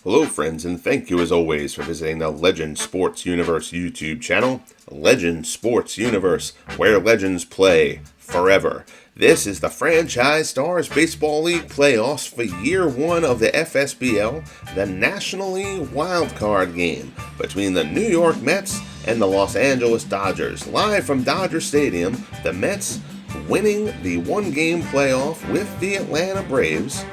Hello friends, and thank you as always for visiting the Legend Sports Universe YouTube channel. Legend Sports Universe, where legends play forever. This is the Franchise Stars Baseball League playoffs for year one of the FSBL, the National League Wildcard game between the New York Mets and the Los Angeles Dodgers. Live from Dodger Stadium, the Mets winning the one-game playoff with the Atlanta Braves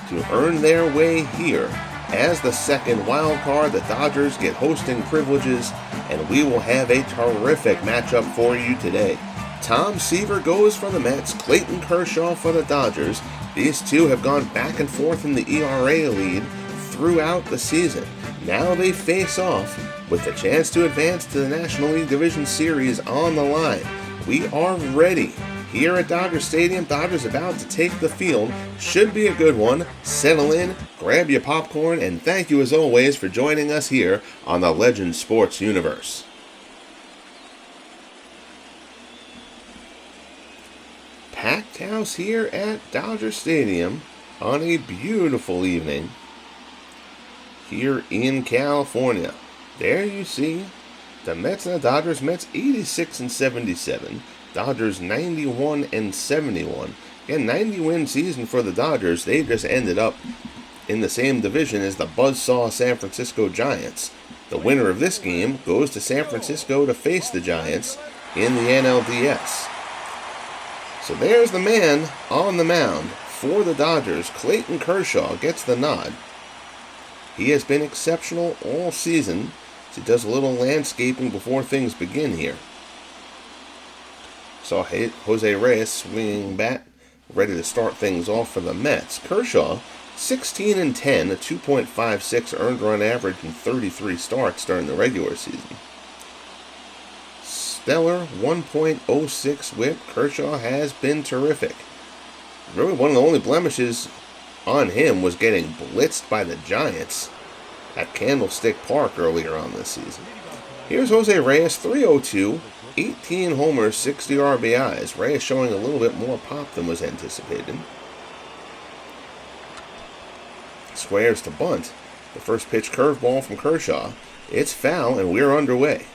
to earn their way here. As the second wild card, the Dodgers get hosting privileges, and we will have a terrific matchup for you today. Tom Seaver goes for the Mets, Clayton Kerhsaw for the Dodgers. These two have gone back and forth in the ERA lead throughout the season. Now they face off with the chance to advance to the National League Division Series on the line. We are ready. Here at Dodger Stadium, Dodgers about to take the field. Should be a good one. Settle in, grab your popcorn, and thank you as always for joining us here on the Legend Sports Universe. Packed house here at Dodger Stadium on a beautiful evening here in California. There you see the Mets and the Dodgers. Mets 86 and 77. Dodgers 91 and 71. Again, 90-win season for the Dodgers. They just ended up in the same division as the buzzsaw San Francisco Giants. The winner of this game goes to San Francisco to face the Giants in the NLDS. So there's the man on the mound for the Dodgers. Clayton Kerhsaw gets the nod. He has been exceptional all season. So he does a little landscaping before things begin here. Saw Jose Reyes swinging bat, ready to start things off for the Mets. Kershaw, 16 and 10, a 2.56 earned run average in 33 starts during the regular season. Stellar 1.06 whip. Kershaw has been terrific. Really, one of the only blemishes on him was getting blitzed by the Giants at Candlestick Park earlier on this season. Here's Jose Reyes, 302. 18 homers, 60 RBIs. Reyes showing a little bit more pop than was anticipated. Squares to bunt. The first pitch curveball from Kershaw. It's foul, and we're underway.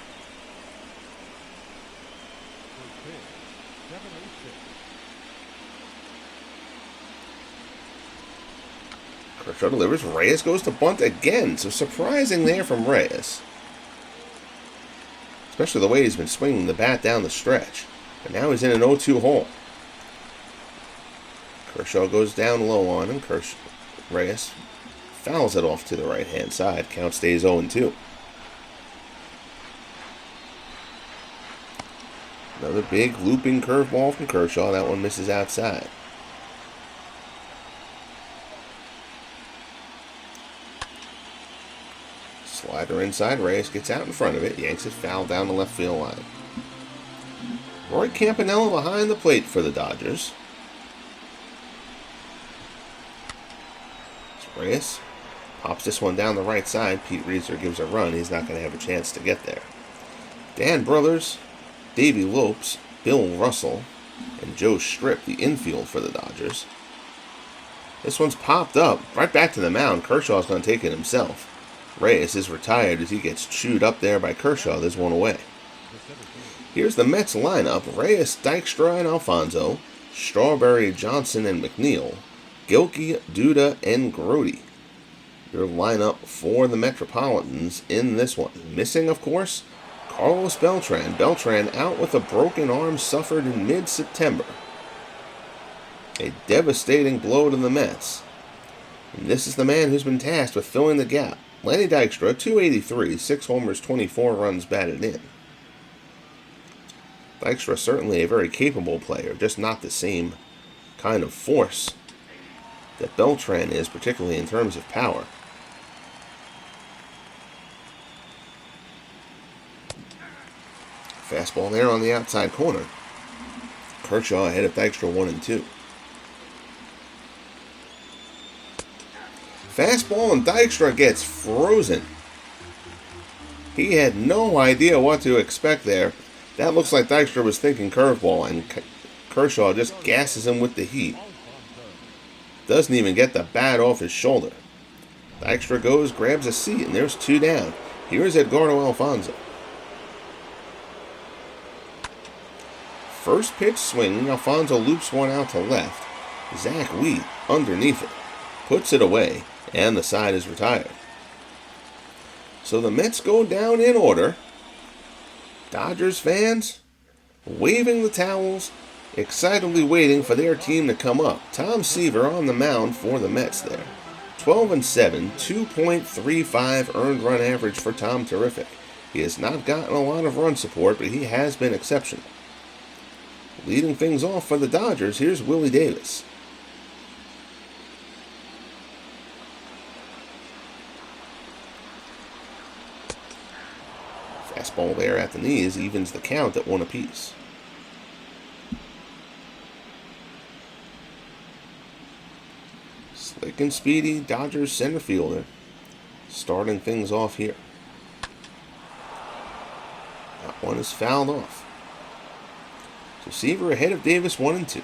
Kershaw delivers. Reyes goes to bunt again. So surprising there from Reyes. Especially the way he's been swinging the bat down the stretch. But now he's in an 0-2 hole. Kershaw goes down low on him. Reyes fouls it off to the right-hand side. Count stays 0-2. Another big looping curveball from Kershaw. That one misses outside. Slider inside, Reyes gets out in front of it, yanks it foul down the left field line. Roy Campanella behind the plate for the Dodgers. Reyes pops this one down the right side. Pete Reeser gives a run. He's not going to have a chance to get there. Dan Brothers, Davey Lopes, Bill Russell, and Joe Stripp, the infield for the Dodgers. This one's popped up. Right back to the mound. Kershaw's going to take it himself. Reyes is retired as he gets chewed up there by Kershaw. There's one away. Here's the Mets lineup. Reyes, Dykstra, and Alfonso. Strawberry, Johnson, and McNeil. Gilkey, Duda, and Grody. Your lineup for the Metropolitans in this one. Missing, of course, Carlos Beltran. Beltran out with a broken arm suffered in mid-September. A devastating blow to the Mets. And this is the man who's been tasked with filling the gap. Lenny Dykstra, 283, 6 homers, 24 runs batted in. Dykstra certainly a very capable player, just not the same kind of force that Beltran is, particularly in terms of power. Fastball there on the outside corner. Kershaw ahead of Dykstra 1-2. Fastball and Dykstra gets frozen. He had no idea what to expect there. That looks like Dykstra was thinking curveball, and Kershaw just gasses him with the heat. Doesn't even get the bat off his shoulder. Dykstra goes, grabs a seat, and there's 2 down. Here's Edgardo Alfonso. First pitch swinging, Alfonso loops one out to left. Zach Wheat underneath it, puts it away, and the side is retired. So the Mets go down in order. Dodgers fans waving the towels, excitedly waiting for their team to come up. Tom Seaver on the mound for the Mets there. 12-7, 2.35 earned run average for Tom. Terrific. He has not gotten a lot of run support, but he has been exceptional. Leading things off for the Dodgers, here's Willie Davis. Fastball there at the knees evens the count at 1 apiece. Slick and speedy Dodgers center fielder starting things off here. That one is fouled off. So Seaver ahead of Davis 1-2.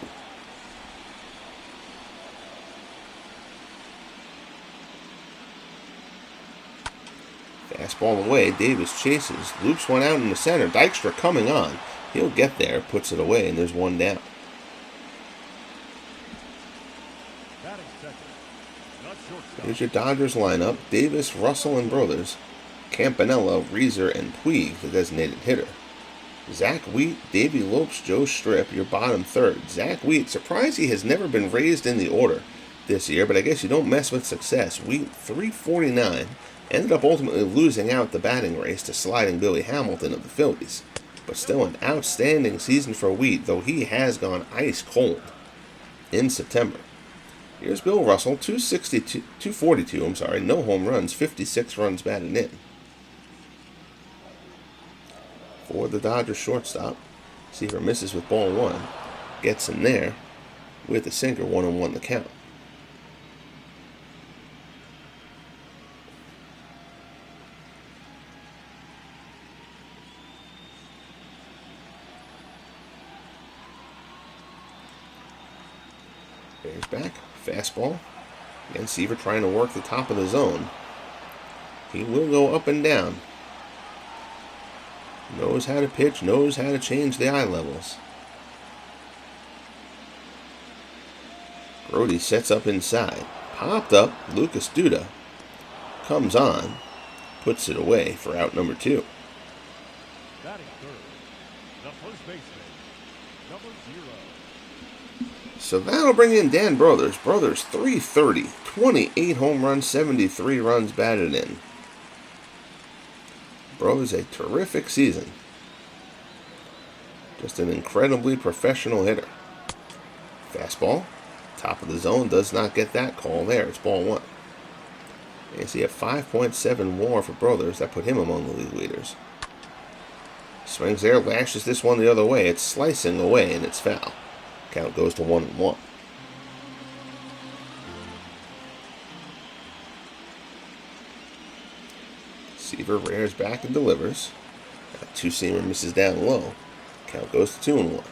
Fastball away. Davis chases. Loops one out in the center. Dykstra coming on. He'll get there. Puts it away, and there's 1 down. Here's your Dodgers lineup. Davis, Russell, and Brothers. Campanella, Reeser, and Puig, the designated hitter. Zach Wheat, Davey Lopes, Joe Strip, your bottom third. Zach Wheat, surprised he has never been raised in the order this year, but I guess you don't mess with success. Wheat, 349, ended up ultimately losing out the batting race to sliding Billy Hamilton of the Phillies. But still an outstanding season for Wheat, though he has gone ice cold in September. Here's Bill Russell, 242, no home runs, 56 runs batted in. For the Dodgers shortstop, Seaver misses with ball 1. Gets him there with a sinker, 1-1 the count. Bears back, fastball. Again, Seaver trying to work the top of the zone. He will go up and down. Knows how to pitch, knows how to change the eye levels. Grody sets up inside. Popped up, Lucas Duda comes on, puts it away for out number 2. Batting third, the first baseman, number 0. So that'll bring in Dan Brothers. Brothers 330, 28 home runs, 73 runs batted in. Brothers a terrific season. Just an incredibly professional hitter. Fastball, top of the zone, does not get that call there. It's ball 1. You see a 5.7 WAR for Brothers. That put him among the league leaders. Swings there, lashes this one the other way. It's slicing away, and it's foul. Count goes to 1-1. Seaver rears back and delivers. That 2-seamer misses down low. Count goes to 2-1.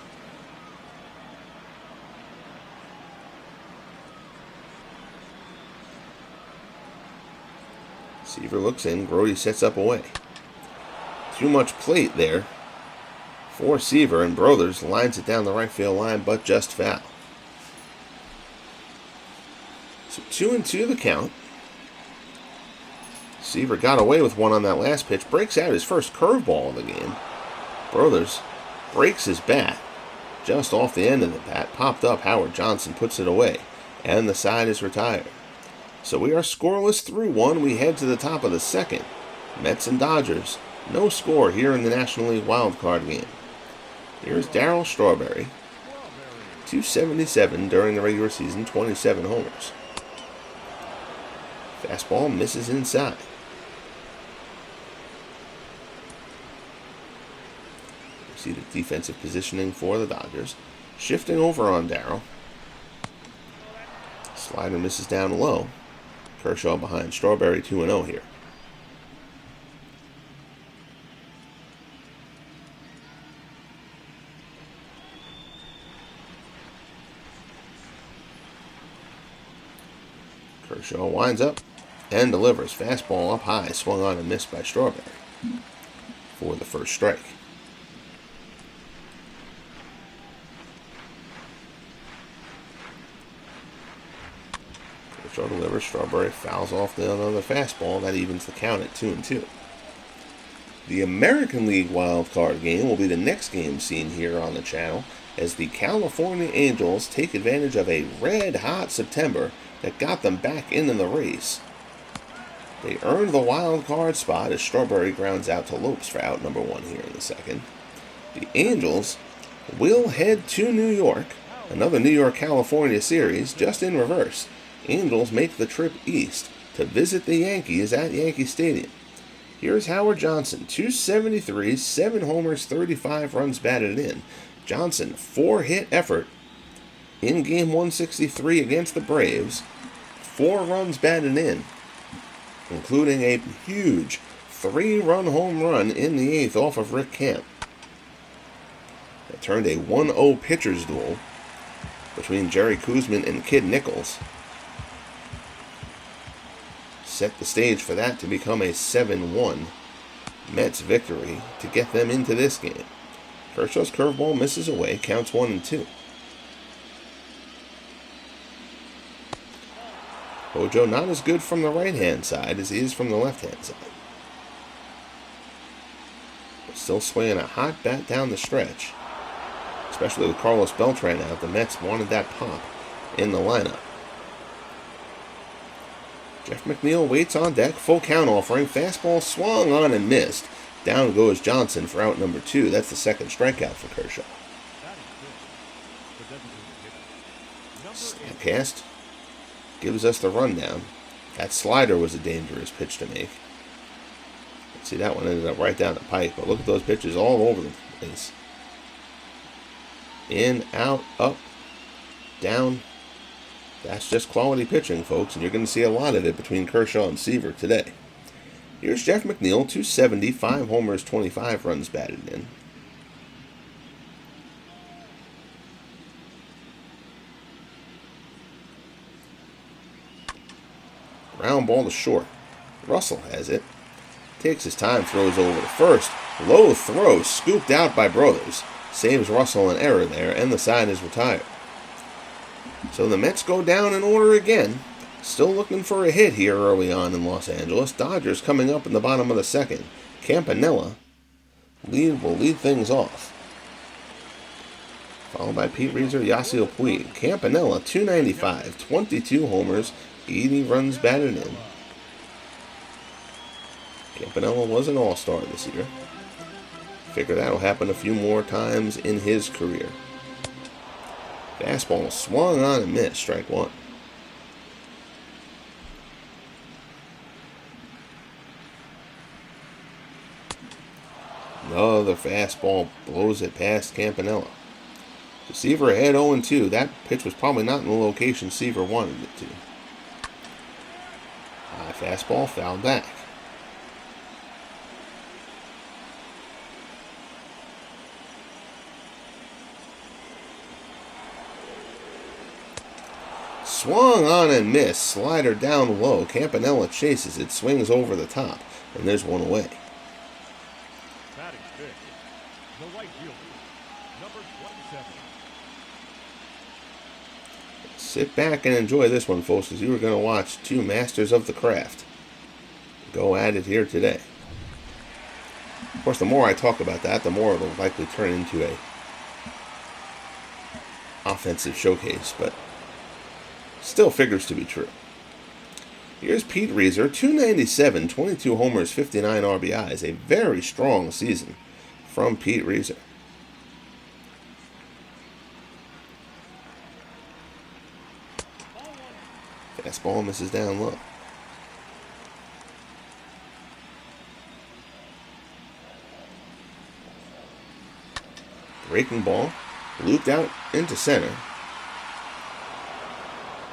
Seaver looks in. Grody sets up away. Too much plate there for Seaver, and Brothers lines it down the right field line, but just foul. So 2-2 the count. Seaver got away with one on that last pitch. Breaks out his first curveball of the game. Brothers breaks his bat just off the end of the bat. Popped up. Howard Johnson puts it away. And the side is retired. So we are scoreless through 1. We head to the top of the second. Mets and Dodgers. No score here in the National League Wildcard game. Here's Darryl Strawberry. 277 during the regular season. 27 homers. Fastball misses inside. See the defensive positioning for the Dodgers. Shifting over on Darryl. Slider misses down low. Kershaw behind Strawberry, 2-0 here. Kershaw winds up, and delivers. Fastball up high, swung on and missed by Strawberry for the first strike. Kershaw delivers. Strawberry fouls off another fastball. That evens the count at 2-2. The American League wild card game will be the next game seen here on the channel, as the California Angels take advantage of a red-hot September that got them back into the race. They earned the wild card spot as Strawberry grounds out to Lopes for out number 1 here in the second. The Angels will head to New York, another New York-California series, just in reverse. Angels make the trip east to visit the Yankees at Yankee Stadium. Here's Howard Johnson, 273, 7 homers, 35 runs batted in. Johnson, 4-hit effort in game 163 against the Braves, 4 runs batted in, including a huge 3-run home run in the 8th off of Rick Camp. That turned a 1-0 pitcher's duel between Jerry Koosman and Kid Nichols. Set the stage for that to become a 7-1 Mets victory to get them into this game. Kershaw's curveball misses away, counts 1-2. Hojo not as good from the right-hand side as he is from the left-hand side. But still swinging a hot bat down the stretch. Especially with Carlos Beltran out, the Mets wanted that pop in the lineup. Jeff McNeil waits on deck, full count offering, fastball swung on and missed. Down goes Johnson for out number 2. That's the second strikeout for Kershaw. Statcast gives us the rundown. That slider was a dangerous pitch to make. See, that one ended up right down the pike, but look at those pitches all over the place. In, out, up, down. That's just quality pitching, folks, and you're going to see a lot of it between Kershaw and Seaver today. Here's Jeff McNeil, 270, 5 homers, 25 runs batted in. Ground ball to short. Russell has it. Takes his time, throws over to first. Low throw, scooped out by Brothers. Saves Russell an error there, and the side is retired. So the Mets go down in order again. Still looking for a hit here early on in Los Angeles. Dodgers coming up in the bottom of the second. Campanella will lead things off. Followed by Pete Reiser, Yasiel Puig. Campanella, 295, 22 homers, 80 runs batted in. Campanella was an all-star this year. Figure that'll happen a few more times in his career. Fastball swung on and missed, strike 1. Another fastball blows it past Campanella. Seaver ahead 0-2. That pitch was probably not in the location Seaver wanted it to. High fastball fouled back. Swung on and missed. Slider down low. Campanella chases it, swings over the top, and there's one away. Batting fifth, the right fielder, number 27. Sit back and enjoy this one, folks, because you are going to watch two masters of the craft go at it here today. Of course, the more I talk about that, the more it'll likely turn into a offensive showcase, but still figures to be true. Here's Pete Reiser, 297, 22 homers, 59 RBIs. A very strong season from Pete Reiser. Fastball misses down low. Breaking ball, looped out into center.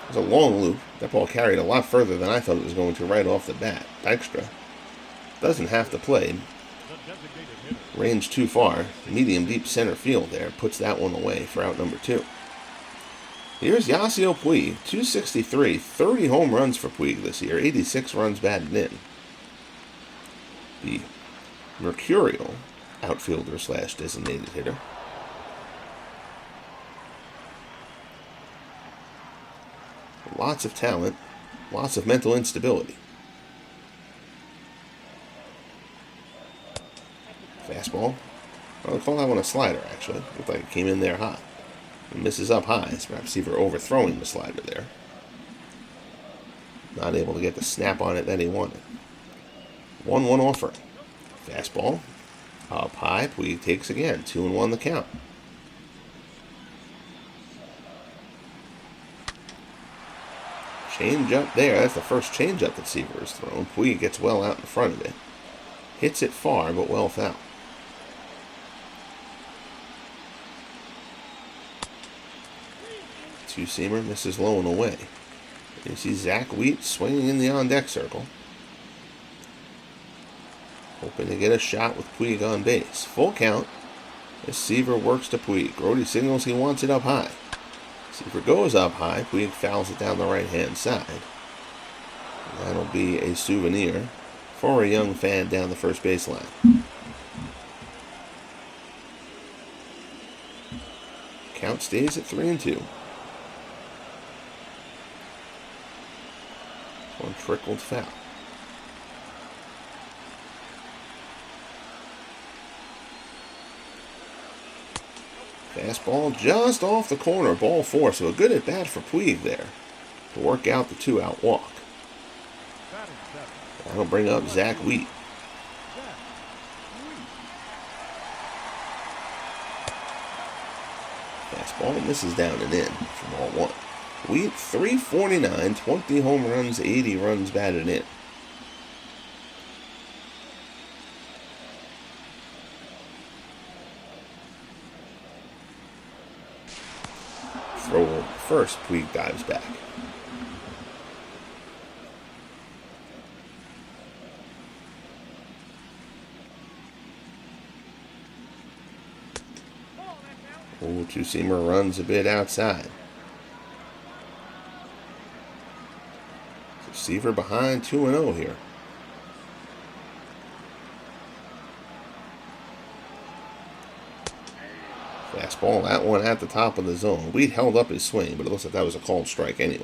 It was a long loop. That ball carried a lot further than I thought it was going to right off the bat. Dykstra doesn't have to play. Range too far. Medium deep center field there. Puts that one away for out number 2. Here's Yasiel Puig, 263, 30 home runs for Puig this year, 86 runs batted in. The mercurial outfielder slash designated hitter. Lots of talent, lots of mental instability. Fastball. I'll call that one a slider, actually. Looked like it came in there hot. It misses up high. It's perhaps Seaver overthrowing the slider there. Not able to get the snap on it that he wanted. 1-1 offering. Fastball. Up high. Puig takes again. 2-1 the count. Change up there. That's the first change up that Seaver has thrown. Puig gets well out in front of it. Hits it far, but well foul. Two-seamer misses low and away. You see Zach Wheat swinging in the on-deck circle. Hoping to get a shot with Puig on base. Full count as Seaver works to Puig. Grody signals he wants it up high. Seaver goes up high. Puig fouls it down the right-hand side. And that'll be a souvenir for a young fan down the first baseline. Count stays at 3-2. One trickled foul. Fastball just off the corner, ball 4. So a good at bat for Puig there to work out the 2-out walk. That'll bring up Zach Wheat. Fastball misses down and in from ball 1. Wheat, 349, 20 home runs, 80 runs batted in. Throw over first, Puig dives back. Oh, two-seamer runs a bit outside. Seaver behind 2-0 here. Fastball, that one at the top of the zone. Wheat held up his swing, but it looks like that was a called strike anyway.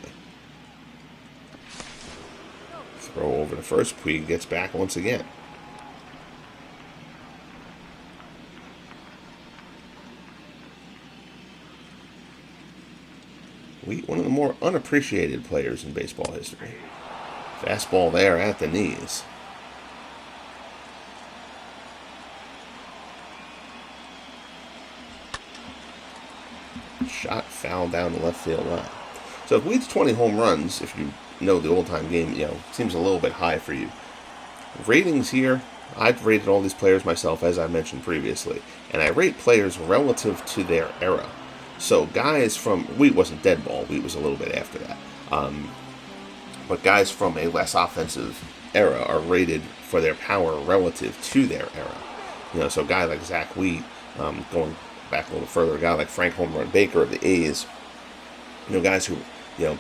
Throw over to first. Puig gets back once again. Wheat, one of the more unappreciated players in baseball history. Fastball there at the knees. Shot foul down the left field line. So if Wheat's 20 home runs, if you know the old-time game, seems a little bit high for you. Ratings here, I've rated all these players myself, as I mentioned previously. And I rate players relative to their era. So guys from, Wheat wasn't dead ball, Wheat was a little bit after that. But guys from a less offensive era are rated for their power relative to their era. So a guy like Zach Wheat, going back a little further, a guy like Frank Home Run Baker of the A's, guys who,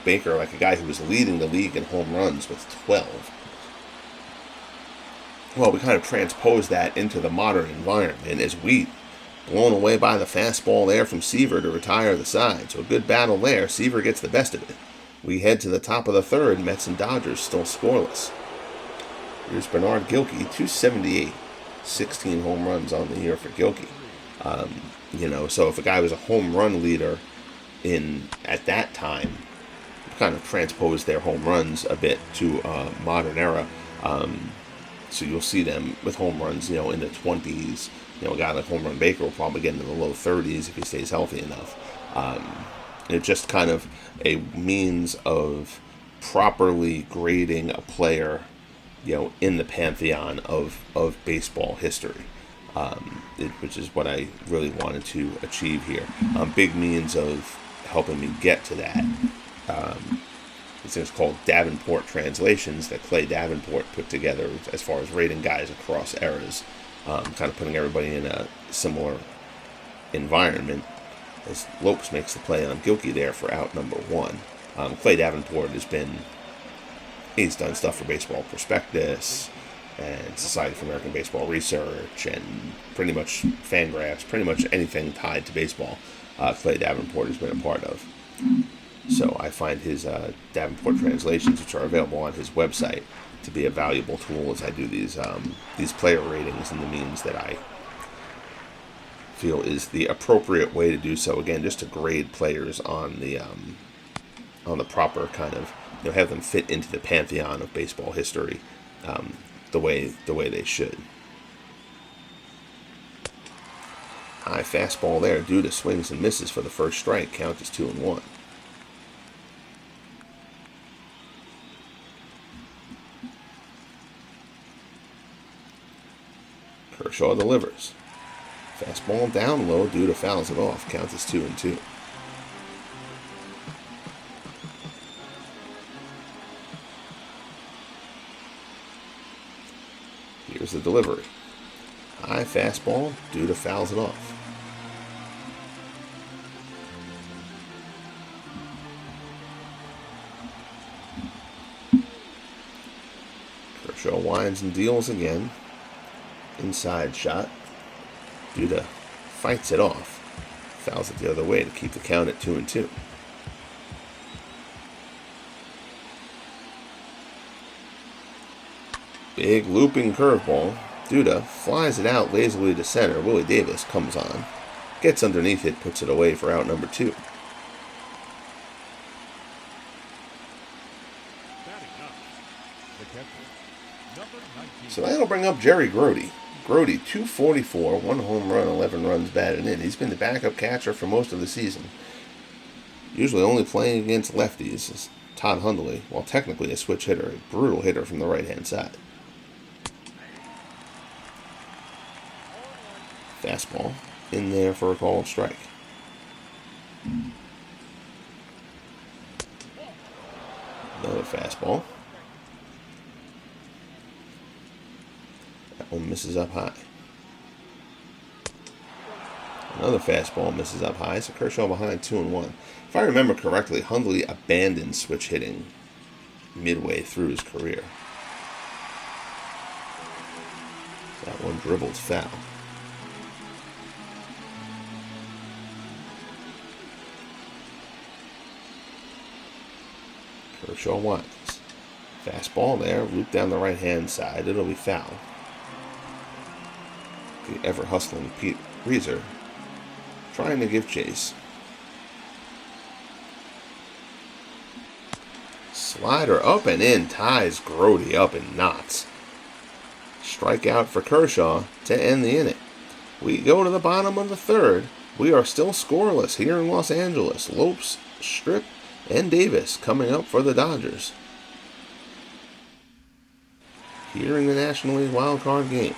Baker, like a guy who was leading the league in home runs with 12. Well, we kind of transpose that into the modern environment as Wheat, blown away by the fastball there from Seaver to retire the side. So a good battle there. Seaver gets the best of it. We head to the top of the third. Mets and Dodgers still scoreless. Here's Bernard Gilkey, 278. 16 home runs on the year for Gilkey. So if a guy was a home run leader at that time, kind of transpose their home runs a bit to modern era. So you'll see them with home runs, in the 20s. A guy like Home Run Baker will probably get into the low 30s if he stays healthy enough. It's just kind of a means of properly grading a player, in the pantheon of baseball history, which is what I really wanted to achieve here. Big means of helping me get to that. These things called Davenport translations that Clay Davenport put together as far as rating guys across eras, kind of putting everybody in a similar environment as Lopes makes the play on Gilkey there for out number 1. Clay Davenport he's done stuff for Baseball Prospectus and Society for American Baseball Research and pretty much Fangraphs, pretty much anything tied to baseball. Clay Davenport has been a part of. So I find his Davenport translations, which are available on his website, to be a valuable tool as I do these player ratings and the means that I feel is the appropriate way to do so. Again, just to grade players on the proper kind of, have them fit into the pantheon of baseball history, the way they should. High fastball there. Duda swings and misses for the first strike. Count is 2-1. Kershaw delivers. Fastball down low. Duda fouls it off. Count is 2-2. Here's the delivery. High fastball. Duda fouls it off. Kershaw winds and deals again. Inside shot. Duda fights it off. Fouls it the other way to keep the count at 2-2. Big looping curveball. Duda flies it out lazily to center. Willie Davis comes on. Gets underneath it, puts it away for out number 2. So that'll bring up Jerry Grody. Grody, 244, 1 home run, 11 runs batted in. He's been the backup catcher for most of the season. Usually only playing against lefties is Todd Hundley, while technically a switch hitter, a brutal hitter from the right-hand side. Fastball in there for a called strike. Another fastball. That one misses up high. Another fastball misses up high, so Kershaw behind 2-1. If I remember correctly, Hundley abandoned switch hitting midway through his career. That one dribbled foul. Kershaw winds. Fastball there, loop down the right-hand side. It'll be foul. The ever-hustling Pete Reeser trying to give chase. Slider up and in, ties Grody up in knots. Strikeout for Kershaw to end the inning. We go to the bottom of the third. We are still scoreless here in Los Angeles. Lopes, Strip, and Davis coming up for the Dodgers here in the National League Wildcard game.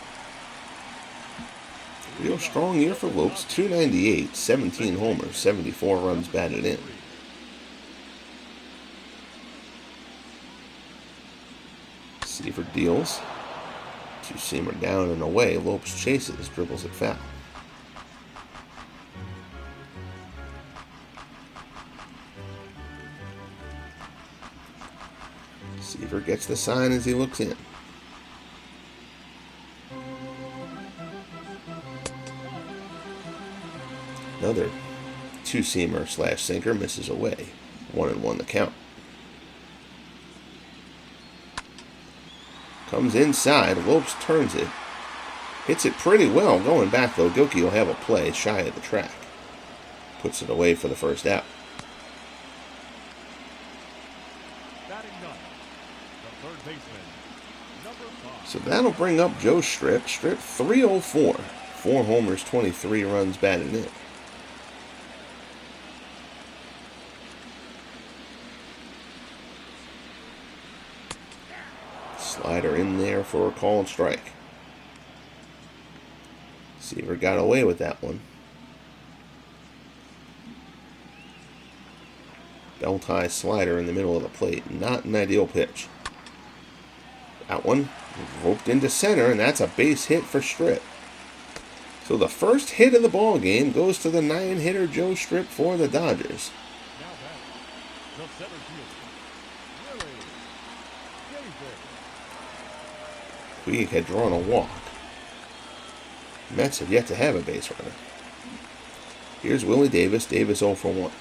Real strong year for Lopes, 298, 17 homers, 74 runs batted in. Seaver deals. Two-seamer down and away. Lopes chases, dribbles it foul. Seaver gets the sign as he looks in. Another two-seamer slash sinker misses away. 1-1 the count. Comes inside. Lopes turns it. Hits it pretty well. Going back though, Gilkey will have a play shy of the track. Puts it away for the first out. So that'll bring up Joe Strip. Strip 304. 4 homers, 23 runs batted in. Slider in there for a called strike. Seaver got away with that one. Belt high slider in the middle of the plate. Not an ideal pitch. That one roped into center, and that's a base hit for Strip. So the first hit of the ball game goes to the 9-hitter Joe Strip for the Dodgers. Now batting, the center fielder, Willie Seaver. Puig had drawn a walk. Mets have yet to have a base runner. Here's Willie Davis. Davis 0 for 1.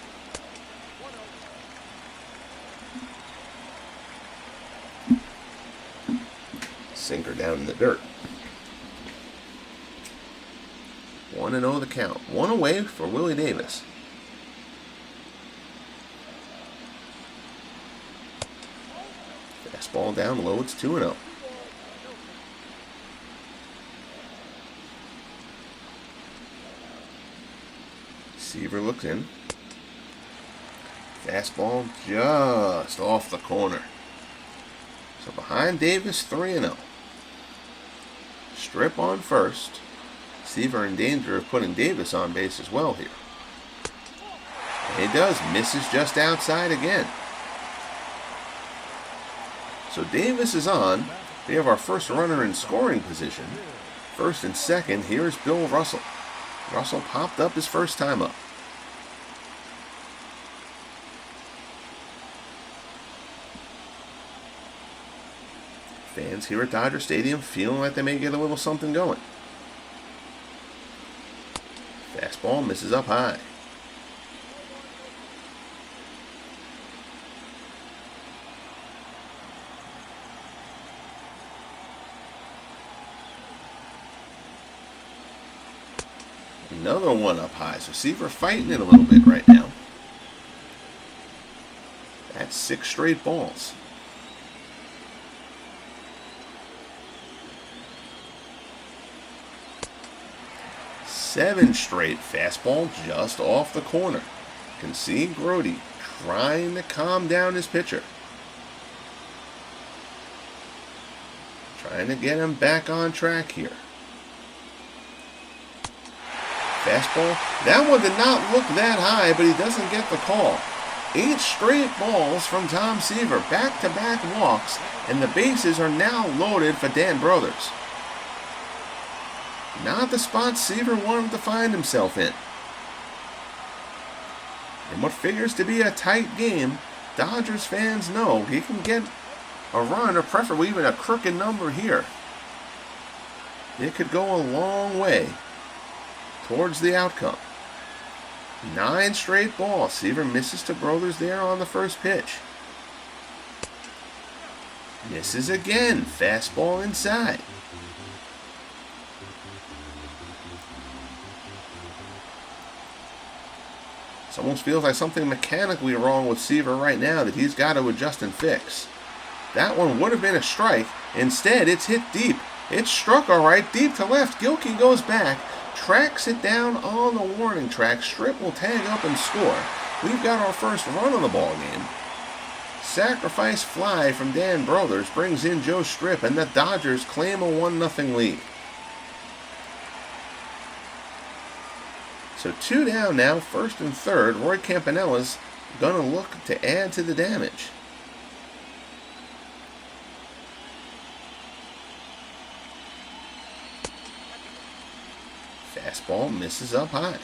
Sinker down in the dirt. 1-0 the count. One away for Willie Davis. Fastball down low. It's 2-0. Seaver looks in. Fastball just off the corner. So behind Davis, 3-0. Strip on first. Seaver in danger of putting Davis on base as well here. And he does. Misses just outside again. So Davis is on. We have our first runner in scoring position. First and second, here's Bill Russell. Russell popped up his first time up. Fans here at Dodger Stadium feeling like they may get a little something going. Fastball misses up high. Another one up high. So Seaver fighting it a little bit right now. That's 6 straight balls. Seven straight. Fastball just off the corner. Can see Grody trying to calm down his pitcher. Trying to get him back on track here. Fastball. That one did not look that high, but he doesn't get the call. 8 straight balls from Tom Seaver. Back-to-back walks, and the bases are now loaded for Dan Brothers. Not the spot Seaver wanted to find himself in. In what figures to be a tight game, Dodgers fans know he can get a run, or preferably even a crooked number here. It could go a long way towards the outcome. 9 straight balls. Seaver misses to Brothers there on the first pitch. Misses again. Fastball inside. It almost feels like something mechanically wrong with Seaver right now that he's got to adjust and fix. That one would have been a strike. Instead, it's hit deep. It's struck all right, deep to left. Gilkey goes back, tracks it down on the warning track. Strip will tag up and score. We've got our first run of the ball game. Sacrifice fly from Dan Brothers brings in Joe Strip, and the Dodgers claim a 1-0 lead. So 2 down now, first and third. Roy Campanella's going to look to add to the damage. Fastball misses up high.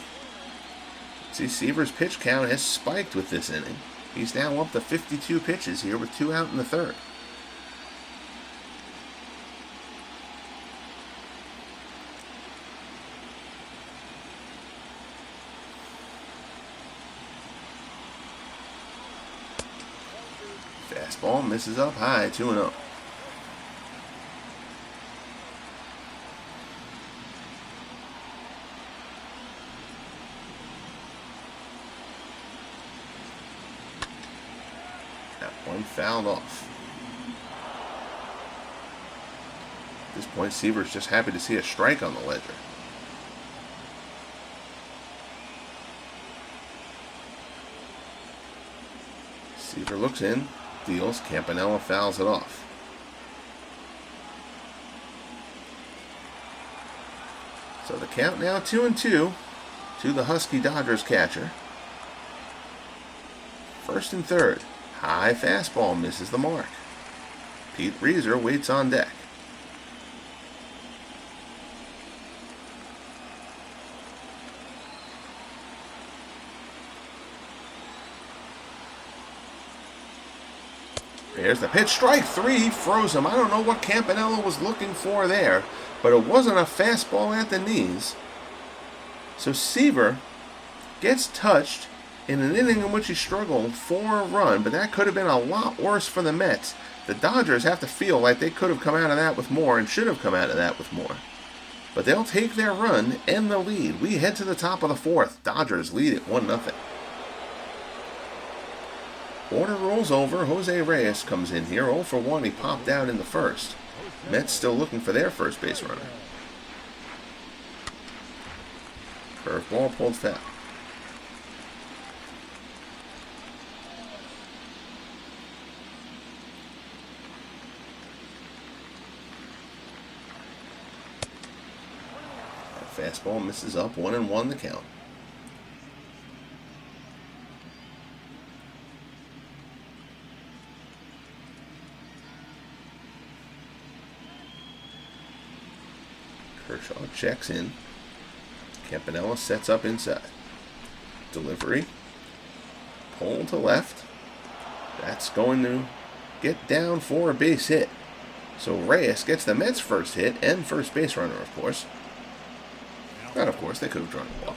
See, Seaver's pitch count has spiked with this inning. He's now up to 52 pitches here with 2 out in the third. Fastball misses up high, 2-0. That one fouled off. At this point, Seaver's just happy to see a strike on the ledger. Seaver looks in. Deals. Campanella fouls it off. So the count now 2-2 to the Husky Dodgers catcher. First and third. High fastball misses the mark. Pete Reeser waits on deck. There's the pitch. Strike 3. He froze him. I don't know what Campanella was looking for there, but it wasn't a fastball at the knees. So Seaver gets touched in an inning in which he struggled for a run, but that could have been a lot worse for the Mets. The Dodgers have to feel like they could have come out of that with more and should have come out of that with more. But they'll take their run and the lead. We head to the top of the fourth. Dodgers lead it 1-0. Order rolls over. Jose Reyes comes in here. 0 for 1. He popped out in the first. Mets still looking for their first base runner. Curveball pulled foul. That fastball misses up. 1-1 the count. Kershaw checks in. Campanella sets up inside. Delivery. Pull to left. That's going to get down for a base hit. So Reyes gets the Mets' first hit and first base runner, of course. Not of course, they could have drawn a walk.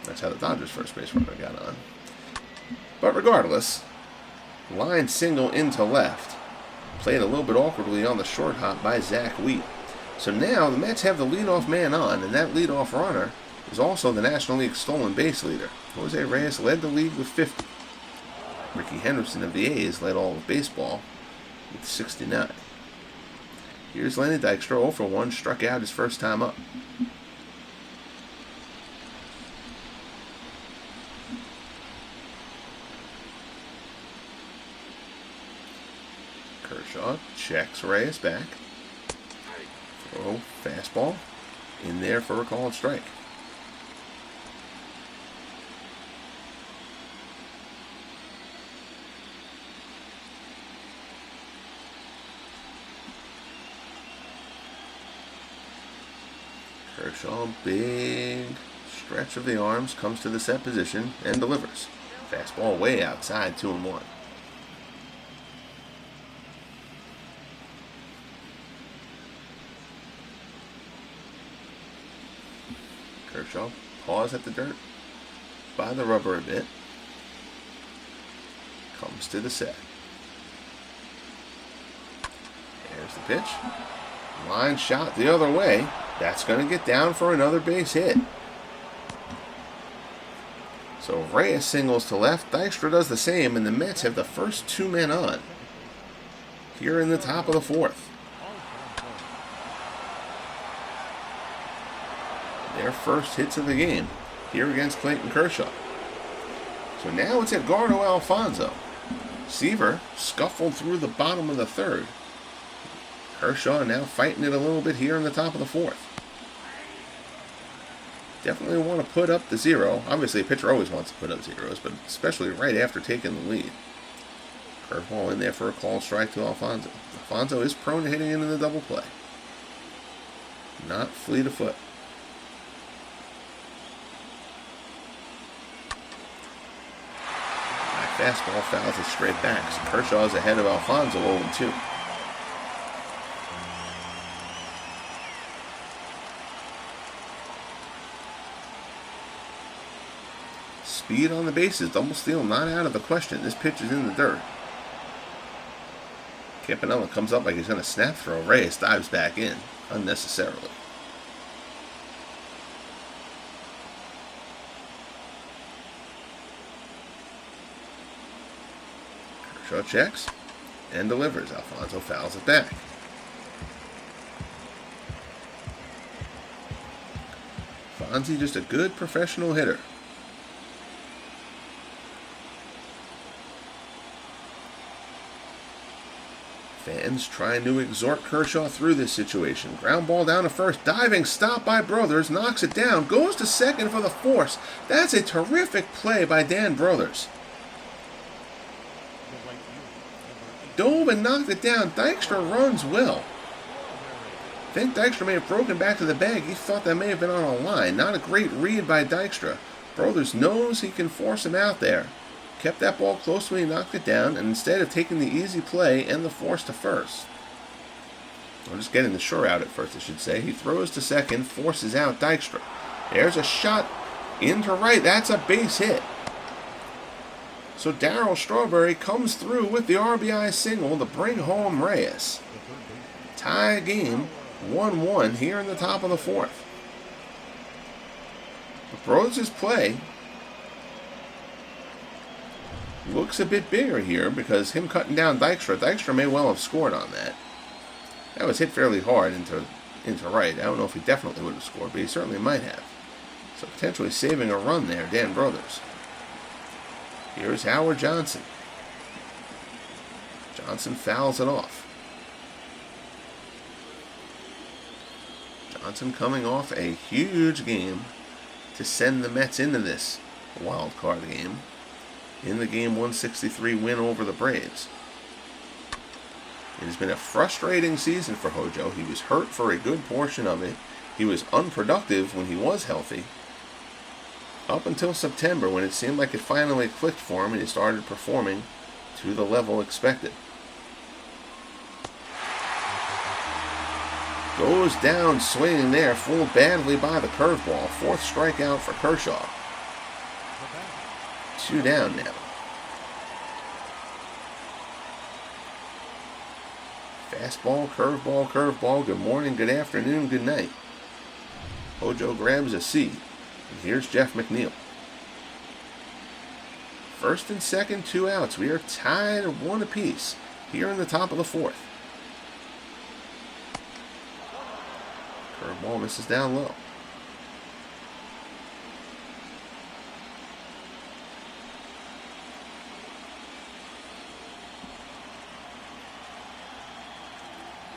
That's how the Dodgers' first base runner got on. But regardless, line single into left. Played a little bit awkwardly on the short hop by Zach Wheat. So now the Mets have the leadoff man on, and that leadoff runner is also the National League stolen base leader. Jose Reyes led the league with 50. Ricky Henderson of the A's led all of baseball with 69. Here's Lenny Dykstra, 0 for 1, struck out his first time up. Kershaw checks Reyes back. Throw, fastball, in there for a called strike. Kershaw, big stretch of the arms, comes to the set position and delivers. Fastball way outside, 2-1. Kershaw paws at the dirt, by the rubber a bit, comes to the set. There's the pitch. Line shot the other way. That's going to get down for another base hit. So Reyes singles to left. Dykstra does the same, and the Mets have the first 2 men on here in the top of the fourth. Their first hits of the game here against Clayton Kerhsaw. So now it's Edgardo Alfonzo. Seaver scuffled through the bottom of the third. Kershaw now fighting it a little bit here in the top of the fourth. Definitely want to put up the 0. Obviously, a pitcher always wants to put up zeros, but especially right after taking the lead. Curveball in there for a called strike to Alfonzo. Alfonzo is prone to hitting into the double play. Not fleet of foot. Fastball fouls it straight back. So Kershaw is ahead of Alfonzo 0-2. Speed on the bases. Double steal not out of the question. This pitch is in the dirt. Campanella comes up like he's going to snap throw. Reyes dives back in unnecessarily. Kershaw checks and delivers. Alfonzo fouls it back. Fonzie just a good professional hitter. Fans trying to exhort Kershaw through this situation. Ground ball down to first. Diving stop by Brothers. Knocks it down. Goes to second for the force. That's a terrific play by Dan Brothers. Dove and knocked it down. Dykstra runs well. I think Dykstra may have broken back to the bag. He thought that may have been on a line. Not a great read by Dykstra. Brothers knows he can force him out there. kept that ball close when he knocked it down, and instead of taking the easy play and the force to first, or just getting the sure out at first, I should say, he throws to second, forces out Dykstra. There's a shot into right. That's a base hit. So Darryl Strawberry comes through with the RBI single to bring home Reyes. Tie game, 1-1 here in the top of the fourth. Broses' play looks a bit bigger here because him cutting down Dykstra may well have scored on that. That was hit fairly hard into right. I don't know if he definitely would have scored, but he certainly might have. So potentially saving a run there, Dan Brothers. Here's Howard Johnson. Johnson fouls it off. Johnson coming off a huge game to send the Mets into this wild card game. In the game 163 win over the Braves. It has been a frustrating season for Hojo. He was hurt for a good portion of it. He was unproductive when he was healthy. Up until September, when it seemed like it finally clicked for him and he started performing to the level expected. Goes down swinging there, fooled badly by the curveball. Fourth strikeout for Kershaw. 2 down now. Fastball, curveball, curveball. Good morning, good afternoon, good night. Hojo grabs a seat. And here's Jeff McNeil. First and second, 2 outs. We are tied at 1 apiece here in the top of the fourth. Curveball misses down low.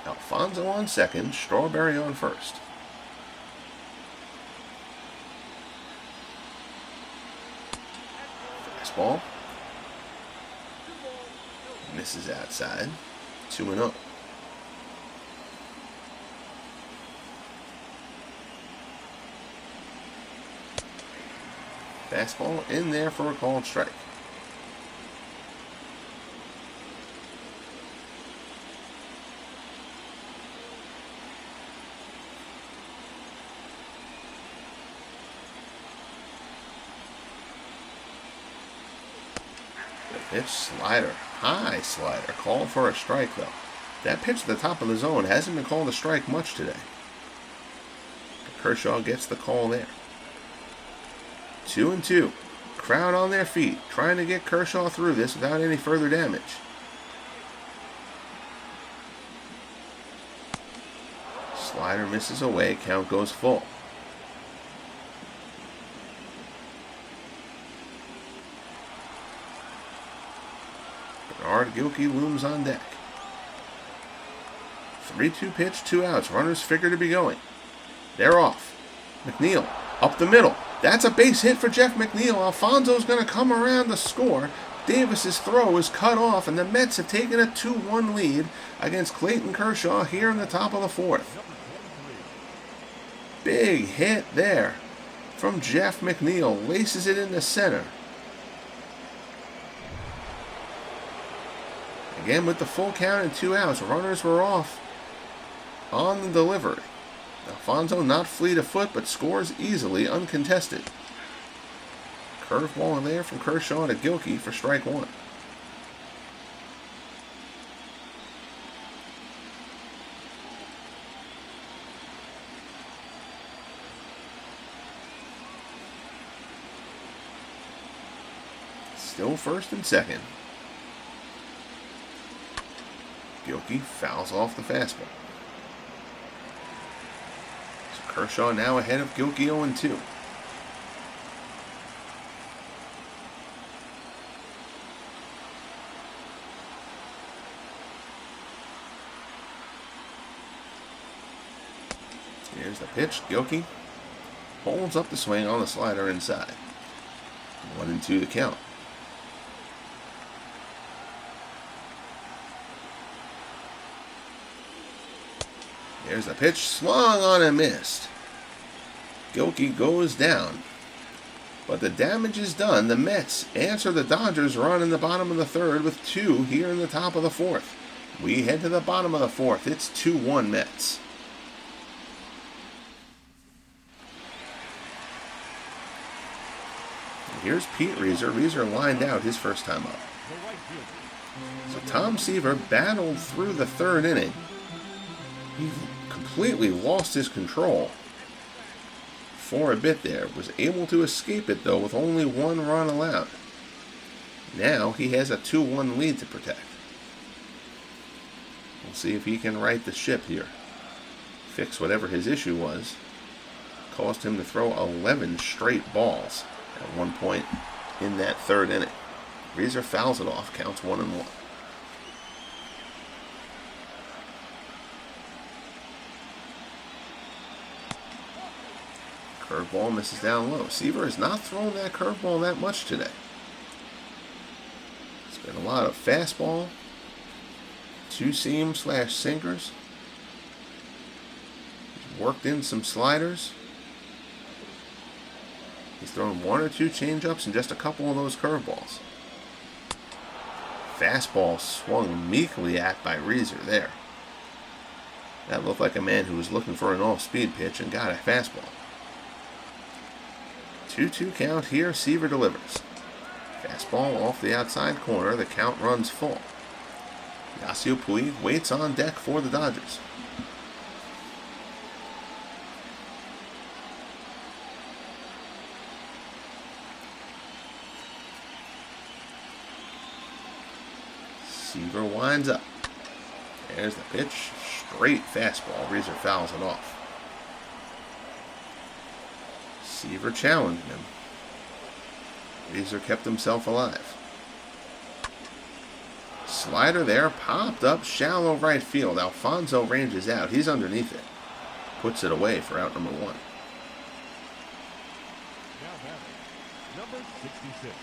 Alfonso on second, Strawberry on first. Fastball. Misses outside. 2-0. Fastball in there for a called strike. The pitch, slider, high slider, called for a strike though. That pitch at the top of the zone hasn't been called a strike much today. But Kershaw gets the call there. 2-2. Crowd on their feet, trying to get Kershaw through this without any further damage. Slider misses away, count goes full. Bernard Gilkey looms on deck. 3-2 pitch, 2 outs. Runners figure to be going. They're off. McNeil up the middle. That's a base hit for Jeff McNeil. Alfonso's going to come around to score. Davis's throw is cut off, and the Mets have taken a 2-1 lead against Clayton Kerhsaw here in the top of the fourth. Big hit there from Jeff McNeil. Laces it into center. Again with the full count and 2 outs. Runners were off on the delivery. Alfonso not fleet of foot, but scores easily, uncontested. Curveball in there from Kershaw to Gilkey for strike 1. Still first and second. Gilkey fouls off the fastball. Kershaw now ahead of Gilkey 0-2. Here's the pitch. Gilkey holds up the swing on the slider inside. 1-2 the count. There's the pitch, swung on and missed. Gilkey goes down. But the damage is done. The Mets answer the Dodgers' run in the bottom of the third with 2 here in the top of the fourth. We head to the bottom of the fourth. It's 2-1 Mets. And here's Pete Reeser. Reeser lined out his first time up. So Tom Seaver battled through the third inning. He completely lost his control for a bit there. Was able to escape it, though, with only 1 run allowed. Now he has a 2-1 lead to protect. We'll see if he can right the ship here. Fix whatever his issue was. Caused him to throw 11 straight balls at one point in that third inning. Reeser fouls it off. Counts 1-1. Curveball misses down low. Seaver has not thrown that curveball that much today. It's been a lot of fastball, 2-seam/sinkers. He's worked in some sliders. He's thrown 1 or 2 changeups and just a couple of those curveballs. Fastball swung meekly at by Reeser there. That looked like a man who was looking for an off-speed pitch and got a fastball. 2-2 count here. Seaver delivers. Fastball off the outside corner. The count runs full. Yasiel Puig waits on deck for the Dodgers. Seaver winds up. There's the pitch. Straight fastball. Reeser fouls it off. Seaver challenged him. Reeser kept himself alive. Slider there, popped up, shallow right field. Alfonso ranges out. He's underneath it. Puts it away for out number 1. Now batting, number 66.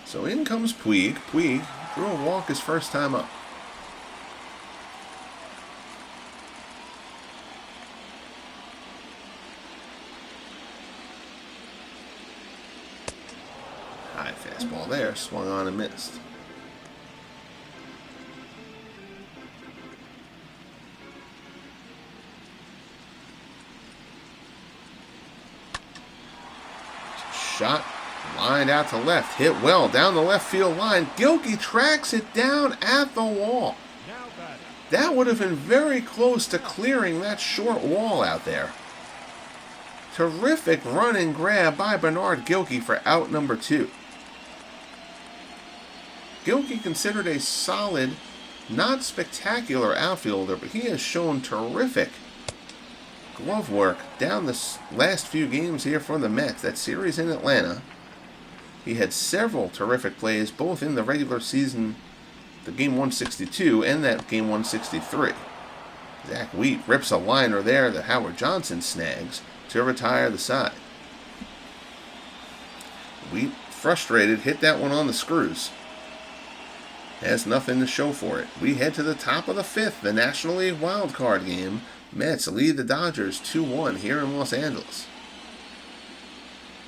So in comes Puig. Puig drew a walk his first time up. High fastball there, swung on and missed. Shot lined out to left, hit well down the left field line. Gilkey tracks it down at the wall. Now batting, That would have been very close to clearing that short wall out there. Terrific run and grab by Bernard Gilkey for out number 2. Gilkey considered a solid, not spectacular outfielder, but he has shown terrific glove work down the last few games here for the Mets. That series in Atlanta, he had several terrific plays, both in the regular season, the game 162, and that game 163. Zach Wheat rips a liner there that Howard Johnson snags to retire the side. Wheat, frustrated, hit that one on the screws. Has nothing to show for it. We head to the top of the 5th, the National League Wildcard game. Mets lead the Dodgers 2-1 here in Los Angeles.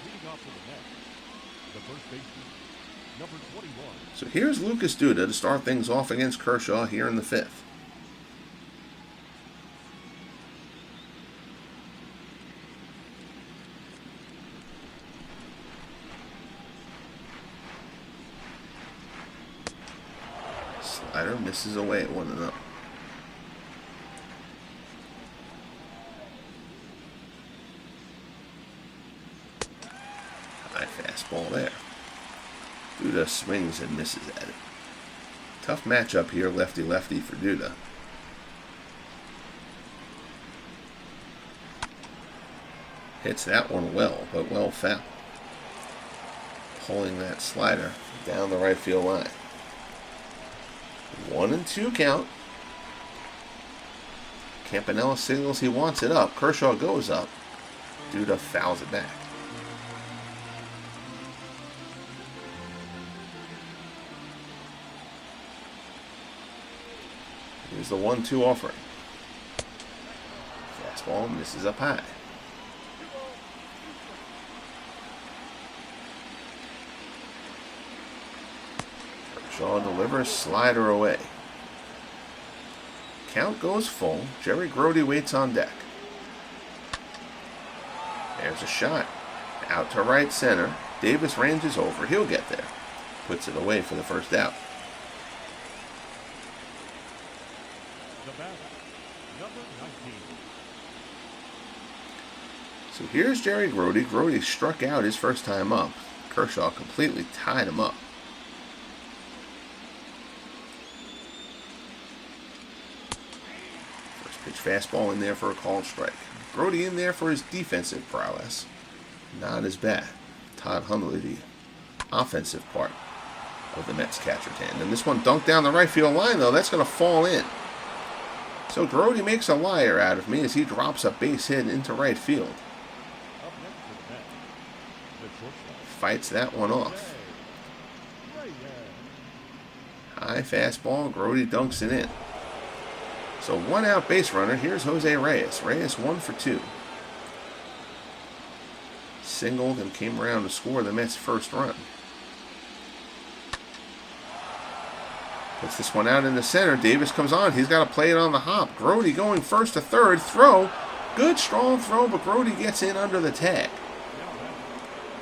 leading off for the Mets, the first baseman, number 21. So here's Lucas Duda to start things off against Kershaw here in the 5th. Slider misses away at 1-0. High fastball there. Duda swings and misses at it. Tough matchup here, lefty-lefty for Duda. Hits that one well, but well foul. Pulling that slider down the right field line. 1-2 count. Campanella signals he wants it up. Kershaw goes up. Duda fouls it back. Here's the 1-2 offering. Fastball misses up high. Kershaw delivers, slider away. Count goes full. Jerry Grody waits on deck. There's a shot. Out to right center. Davis ranges over. He'll get there. Puts it away for the first out. The batter, number 19. So here's Jerry Grody. Grody struck out his first time up. Kershaw completely tied him up. First pitch fastball in there for a called strike. Grody in there for his defensive prowess. Not as bad. Todd Hundley, the offensive part of the Mets catcher tandem. This one dunked down the right field line, though. That's going to fall in. So Grody makes a liar out of me as he drops a base hit into right field. Up next to the bat, the shortstop. Fights that one off. Reyes. High fastball, Grody dunks it in. So one out base runner, here's Jose Reyes. Reyes 1 for 2. Singled and came around to score the Mets' first run. Puts this one out in the center. Davis comes on. He's got to play it on the hop. Grody going first to third. Throw. Good strong throw, but Grody gets in under the tag.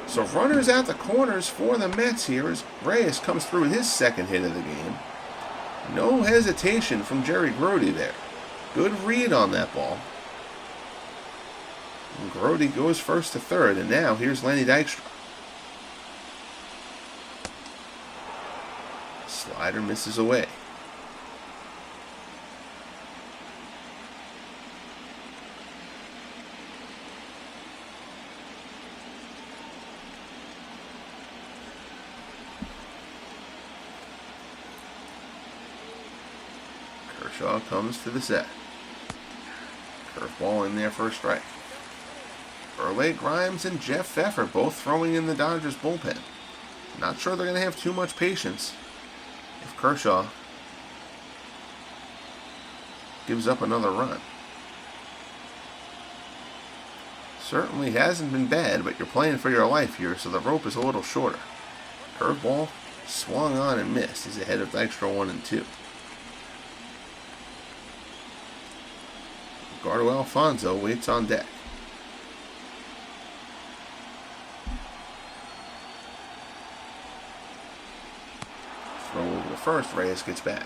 So runners at the corners for the Mets here as Reyes comes through with his second hit of the game. No hesitation from Jerry Grody there. Good read on that ball. And Grody goes first to third, and now here's Lenny Dykstra. Slider misses away. Kershaw comes to the set. Curveball in there for a strike. Burley, Grimes, and Jeff Pfeffer both throwing in the Dodgers bullpen. Not sure they're going to have too much patience if Kershaw gives up another run. Certainly hasn't been bad, but you're playing for your life here, so the rope is a little shorter. Curveball swung on and missed. He's ahead of Dykstra 1 and 2. Ricardo Alfonso waits on deck. Throw over to first. Reyes gets back.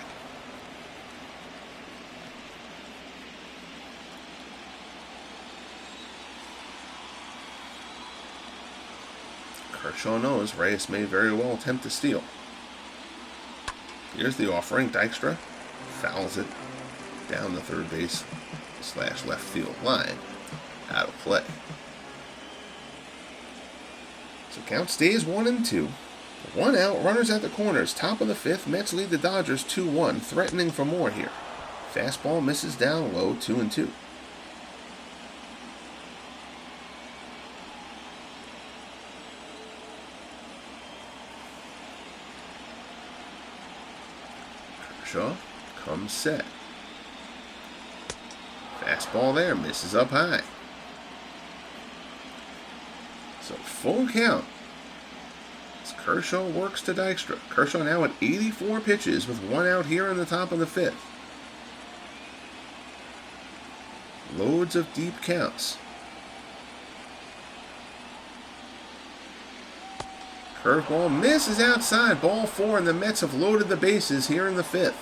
Kershaw knows Reyes may very well attempt to steal. Here's the offering. Dykstra fouls it down the third base / left field line. Out of play. So count stays 1 and 2. 1 out, runners at the corners. Top of the 5th, Mets lead the Dodgers 2-1, threatening for more here. Fastball misses down low, 2 and 2. Kershaw comes set. Fastball there, misses up high. So full count. As Kershaw works to Dykstra. Kershaw now at 84 pitches with 1 out here in the top of the 5th. Loads of deep counts. Curveball misses outside. Ball 4, and the Mets have loaded the bases here in the 5th.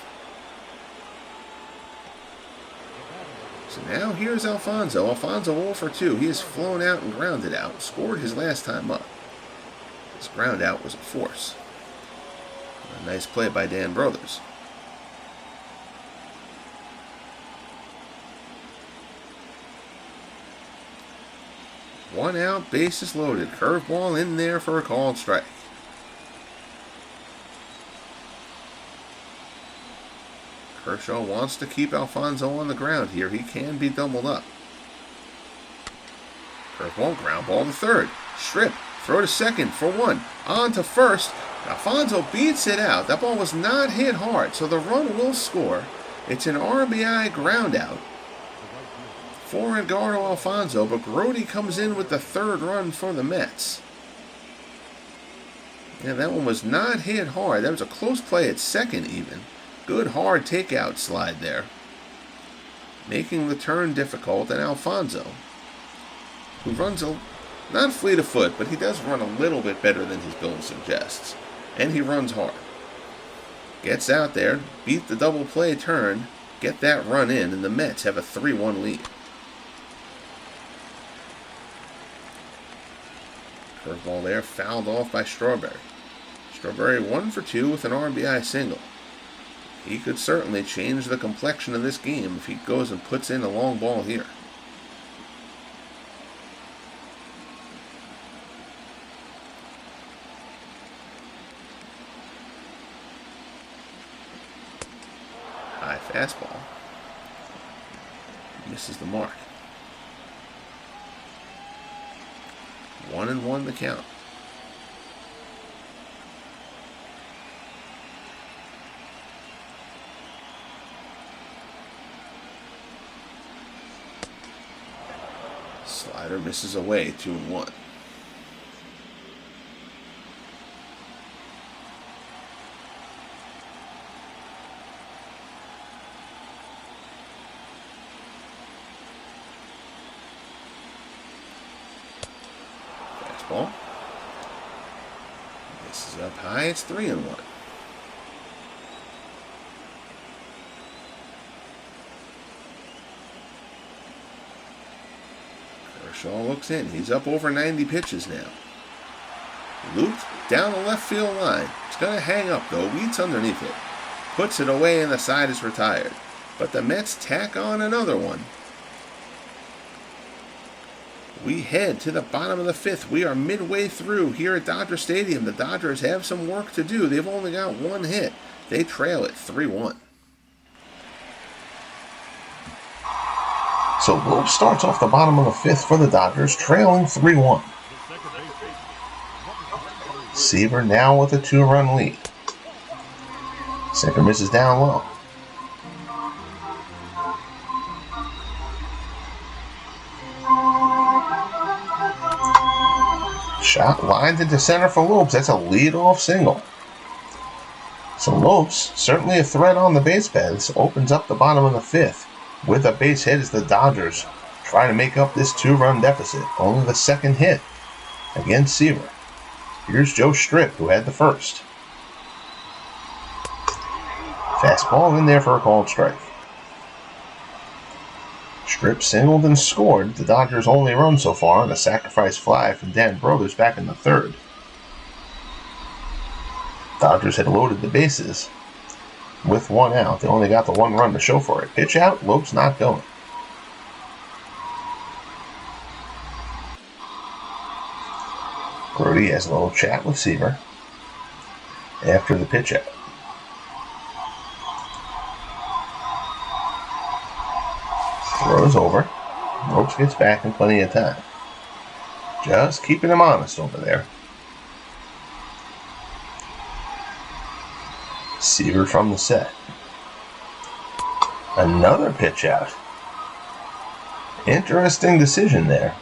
So now here's Alfonso. Alfonso 0 for 2. He has flown out and grounded out. Scored his last time up. This ground out was a force. A nice play by Dan Brothers. One out, bases loaded. Curveball in there for a called strike. Kershaw wants to keep Alfonso on the ground here. He can be doubled up. Curveball, ground ball to third. Strip, throw to second for 1. On to first. Alfonso beats it out. That ball was not hit hard, so the run will score. It's an RBI ground out for Ricardo Alfonso, but Grody comes in with the 3rd run for the Mets. Yeah, that one was not hit hard. That was a close play at second even. Good hard takeout slide there. Making the turn difficult, and Alfonso, who runs not fleet of foot, but he does run a little bit better than his build suggests. And he runs hard. Gets out there, beat the double play turn, get that run in, and the Mets have a 3-1 lead. Curveball there, fouled off by Strawberry. Strawberry 1 for 2 with an RBI single. He could certainly change the complexion of this game if he goes and puts in a long ball here. High fastball. Misses the mark. 1-1 the count. Slider misses away, 2-1. Fastball. Misses up high, it's 3-1. Kershaw looks in. He's up over 90 pitches now. Looped down the left field line. It's going to hang up though. Weeds underneath it. Puts it away and the side is retired. But the Mets tack on another one. We head to the bottom of the fifth. We are midway through here at Dodger Stadium. The Dodgers have some work to do. They've only got one hit. They trail it 3-1. So Loeb starts off the bottom of the fifth for the Dodgers, trailing 3-1. Seaver now with a 2-run lead. Second misses down low. Shot lined into center for Lopes. That's a leadoff single. So Lopes, certainly a threat on the base paths, opens up the bottom of the fifth. With a base hit as the Dodgers try to make up this 2-run deficit. Only the second hit against Seaver. Here's Joe Strip, who had the first. Fastball in there for a called strike. Strip singled and scored the Dodgers' only run so far on a sacrifice fly from Dan Brothers back in the third. Dodgers had loaded the bases with one out. They only got the one run to show for it. Pitch out, Lopes not going. Brody has a little chat with Seaver after the pitch out. Throws over. Lopes gets back in plenty of time. Just keeping him honest over there. Seaver from the set. Another pitch out. Interesting decision there.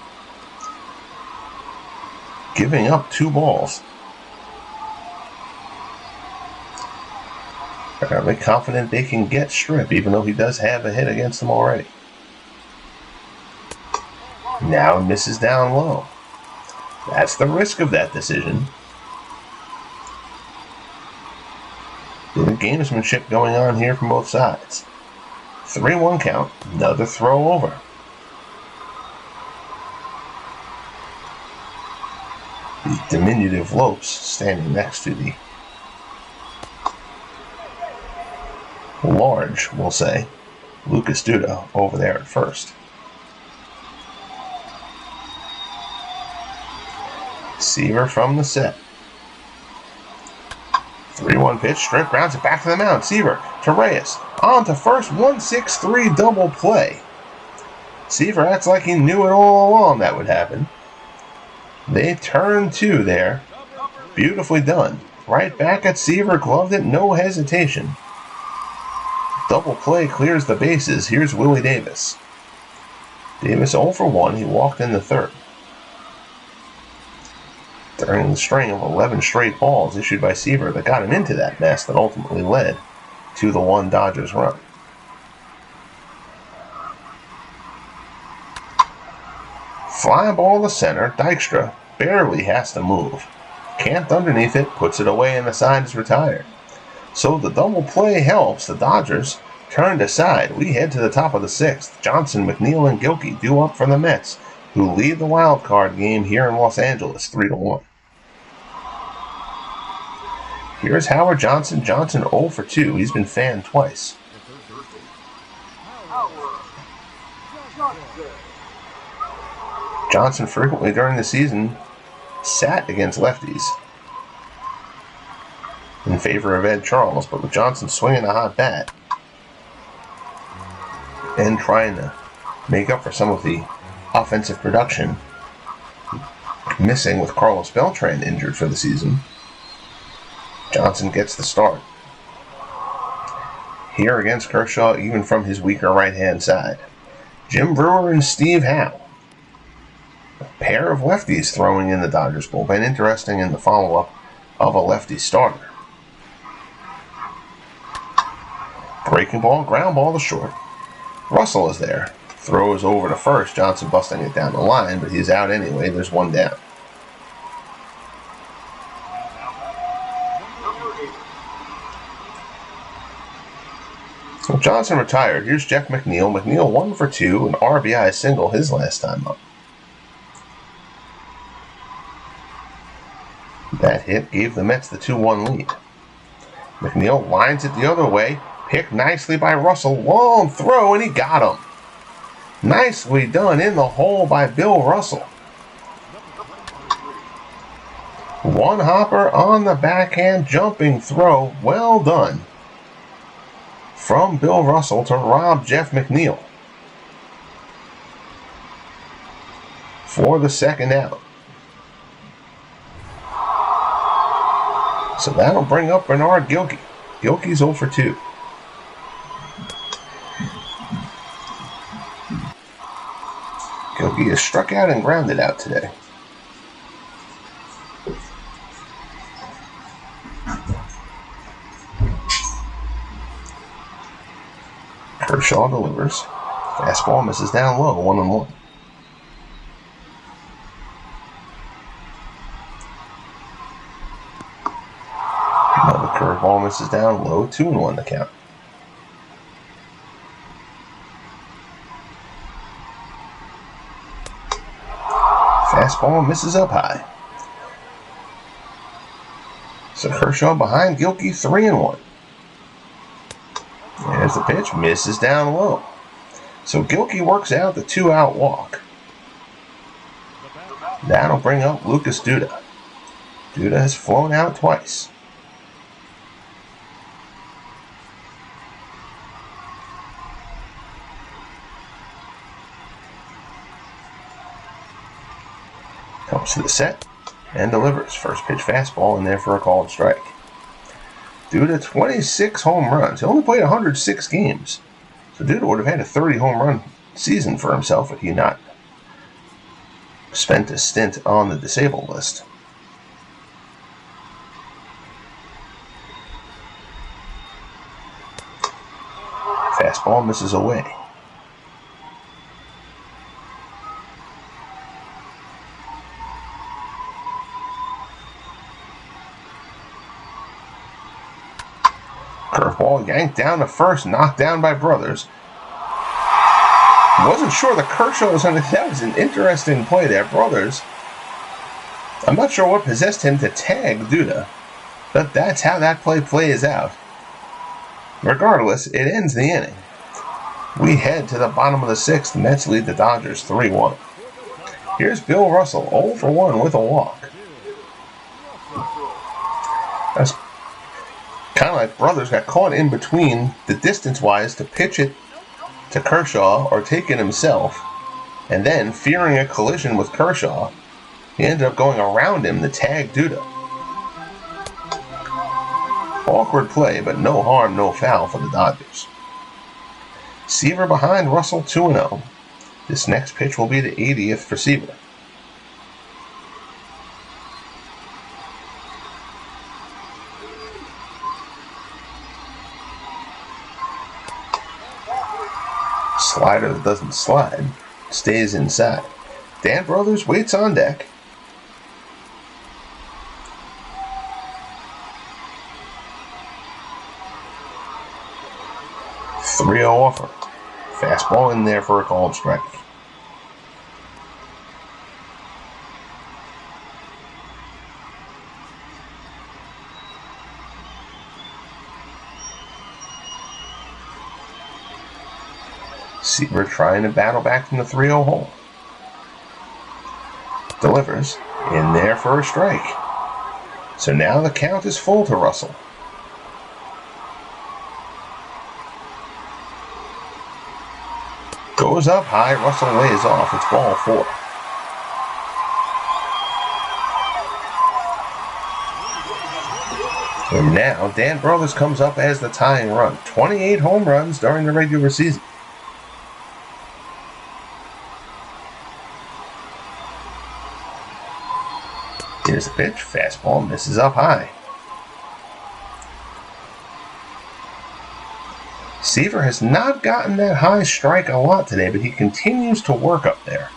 Giving up 2 balls. Apparently confident they can get Strip, even though he does have a hit against them already. Now misses down low. That's the risk of that decision. The gamesmanship going on here from both sides. 3-1 count. Another throw over. The diminutive Lopes standing next to the large, we'll say, Lucas Duda over there at first. Seaver from the set. 3-1 pitch, Strip grounds it back to the mound. Seaver to Reyes. On to first, 1-6-3 double play. Seaver acts like he knew it all along that would happen. They turn 2 there. Beautifully done. Right back at Seaver, gloved it, no hesitation. Double play clears the bases. Here's Willie Davis. Davis 0 for 1. He walked in the third. during the string of 11 straight balls issued by Seaver that got him into that mess that ultimately led to the 1 Dodgers run. Fly ball to center, Dykstra barely has to move. Camped underneath it, puts it away, and the side is retired. So the double play helps the Dodgers turn aside. We head to the top of the 6th. Johnson, McNeil, and Gilkey due up for the Mets, who lead the wild card game here in Los Angeles 3-1. Here's Howard Johnson. Johnson 0 for 2. He's been fanned twice. Johnson frequently during the season sat against lefties in favor of Ed Charles, but with Johnson swinging a hot bat and trying to make up for some of the offensive production missing with Carlos Beltran injured for the season, Johnson gets the start here against Kershaw, even from his weaker right-hand side. Jim Brewer and Steve Howe, a pair of lefties throwing in the Dodgers bullpen. Interesting in the follow-up of a lefty starter. Breaking ball, ground ball to short. Russell is there. Throws over to first. Johnson busting it down the line, but he's out anyway. There's 1 down. So Johnson retired. Here's Jeff McNeil. McNeil 1 for 2, an RBI single his last time up. That hit gave the Mets the 2-1 lead. McNeil lines it the other way. Picked nicely by Russell. Long throw, and he got him. Nicely done in the hole by Bill Russell. 1 hopper on the backhand jumping throw. Well done from Bill Russell to rob Jeff McNeil for the 2nd out. So that'll bring up Bernard Gilkey. Gilkey's 0 for 2. Gilkey is struck out and grounded out today. Kershaw delivers. Fastball misses down low, 1-1. Another curveball misses down low, 2-1 the count. Fastball misses up high. So Kershaw behind Gilkey, 3-1. There's the pitch, misses down low. So Gilkey works out the 2-out walk. That'll bring up Lucas Duda. Duda has flown out twice. Comes to the set and delivers. First pitch fastball in there for a called strike. Duda, 26 home runs. He only played 106 games. So Duda would have had a 30 home run season for himself if he not spent a stint on the disabled list. Fastball misses away. Curveball yanked down to first, knocked down by Brothers. Wasn't sure the Kershaw was on it. That was an interesting play there. Brothers, I'm not sure what possessed him to tag Duda, but that's how that play plays out. Regardless, it ends the inning. We head to the bottom of the 6th. The Mets lead the Dodgers 3-1. Here's Bill Russell, 0 for 1 with a walk. That's kind of like Brothers got caught in between the distance-wise to pitch it to Kershaw or take it himself, and then fearing a collision with Kershaw, he ended up going around him to tag Duda. Awkward play, but no harm, no foul for the Dodgers. Seaver behind Russell, 2-0. This next pitch will be the 80th for Seaver. Slider that doesn't slide stays inside. Dan Brothers waits on deck. .3-0 offer. Fastball in there for a called strike. Seaver trying to battle back from the 3-0 hole. Delivers in there for a strike. So now the count is full to Russell. Goes up high, Russell lays off. It's ball 4. And now Dan Brothers comes up as the tying run. 28 home runs during the regular season. Here's the pitch. Fastball misses up high. Seaver has not gotten that high strike a lot today, but he continues to work up there.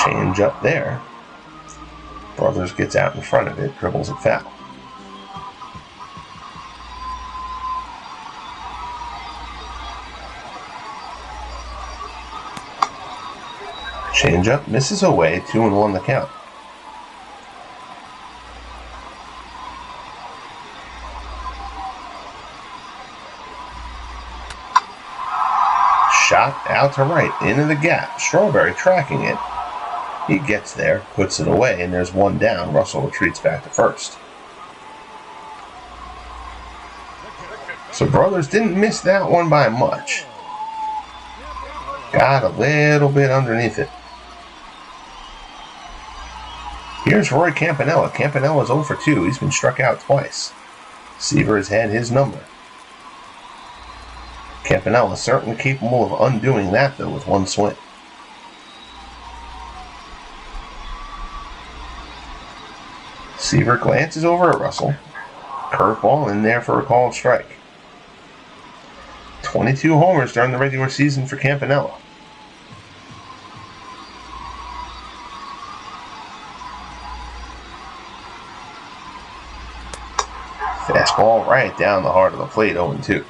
Change up there. Brothers gets out in front of it, dribbles it foul. Change up, misses away, 2-1 the count. Shot out to right, into the gap. Strawberry tracking it. He gets there, puts it away, and there's one down. Russell retreats back to first. So Brothers didn't miss that one by much. Got a little bit underneath it. Here's Roy Campanella. Campanella's 0 for 2. He's been struck out twice. Seaver has had his number. Campanella is certainly capable of undoing that, though, with one swing. Seaver glances over at Russell. Curveball in there for a called strike. 22 homers during the regular season for Campanella. Fastball right down the heart of the plate, 0-2.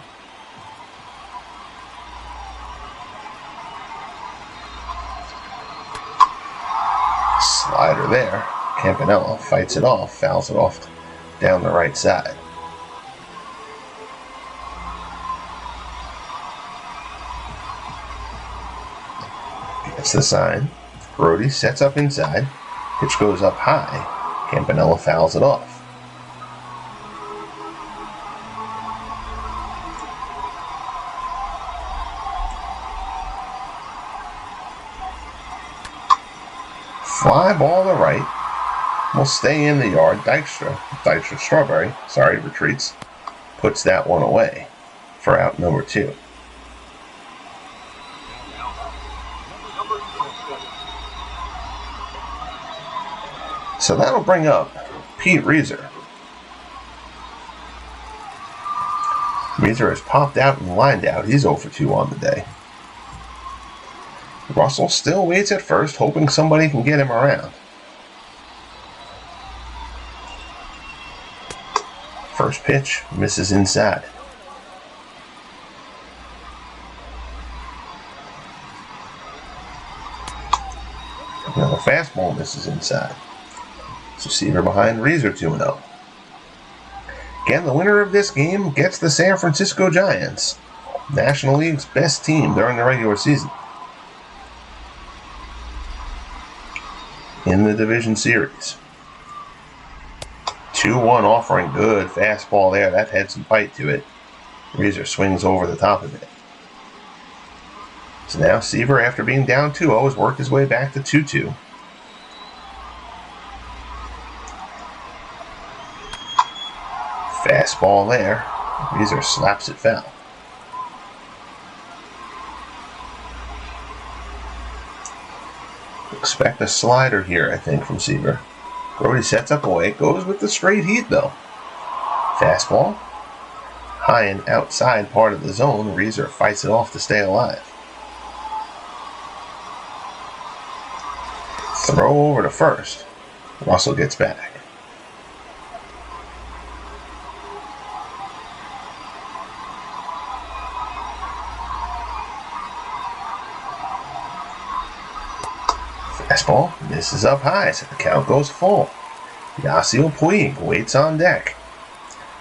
Slider there. Campanella fights it off, fouls it off down the right side. Gets the sign. Brody sets up inside. Pitch goes up high. Campanella fouls it off. Fly ball to right. Will stay in the yard. Dykstra Strawberry, retreats. Puts that one away for out number 2. So that'll bring up Pete Reeser. Reeser has popped out and lined out. He's 0 for 2 on the day. Russell still waits at first, hoping somebody can get him around. First pitch misses inside. Another fastball misses inside. So Seaver behind Reeser 2-0. Again, the winner of this game gets the San Francisco Giants, National League's best team during the regular season, in the division series. 2-1 offering, good fastball there. That had some bite to it. Reeser swings over the top of it. So now Seaver, after being down 2-0, has worked his way back to 2-2. Fastball there. Reeser slaps it foul. Expect a slider here, I think, from Seaver. Brody sets up away. Goes with the straight heat, though. Fastball. high and outside part of the zone. Reeser fights it off to stay alive. Throw over to first. Russell gets back. Fastball misses up high, so the count goes full. Yasiel Puig waits on deck,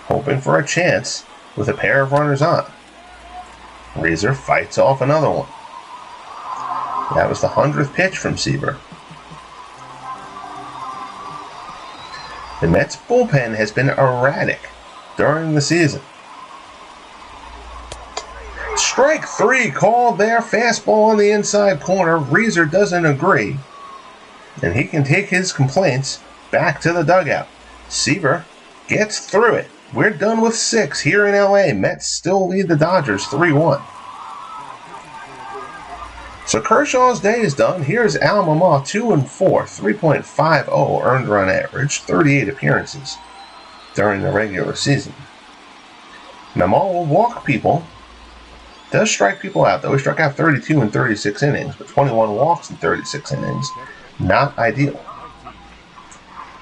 hoping for a chance with a pair of runners on. Reeser fights off another one. That was the 100th pitch from Seaver. The Mets bullpen has been erratic during the season. Strike 3 called there. Fastball on the inside corner. Reeser doesn't agree, and he can take his complaints back to the dugout. Seaver gets through it. We're done with 6 here in LA. Mets still lead the Dodgers 3-1. So Kershaw's day is done. Here's Al Mama, 2-4, 3.50 earned run average, 38 appearances during the regular season. Mama will walk people, does strike people out though. He struck out 32 in 36 innings, but 21 walks in 36 innings. Not ideal.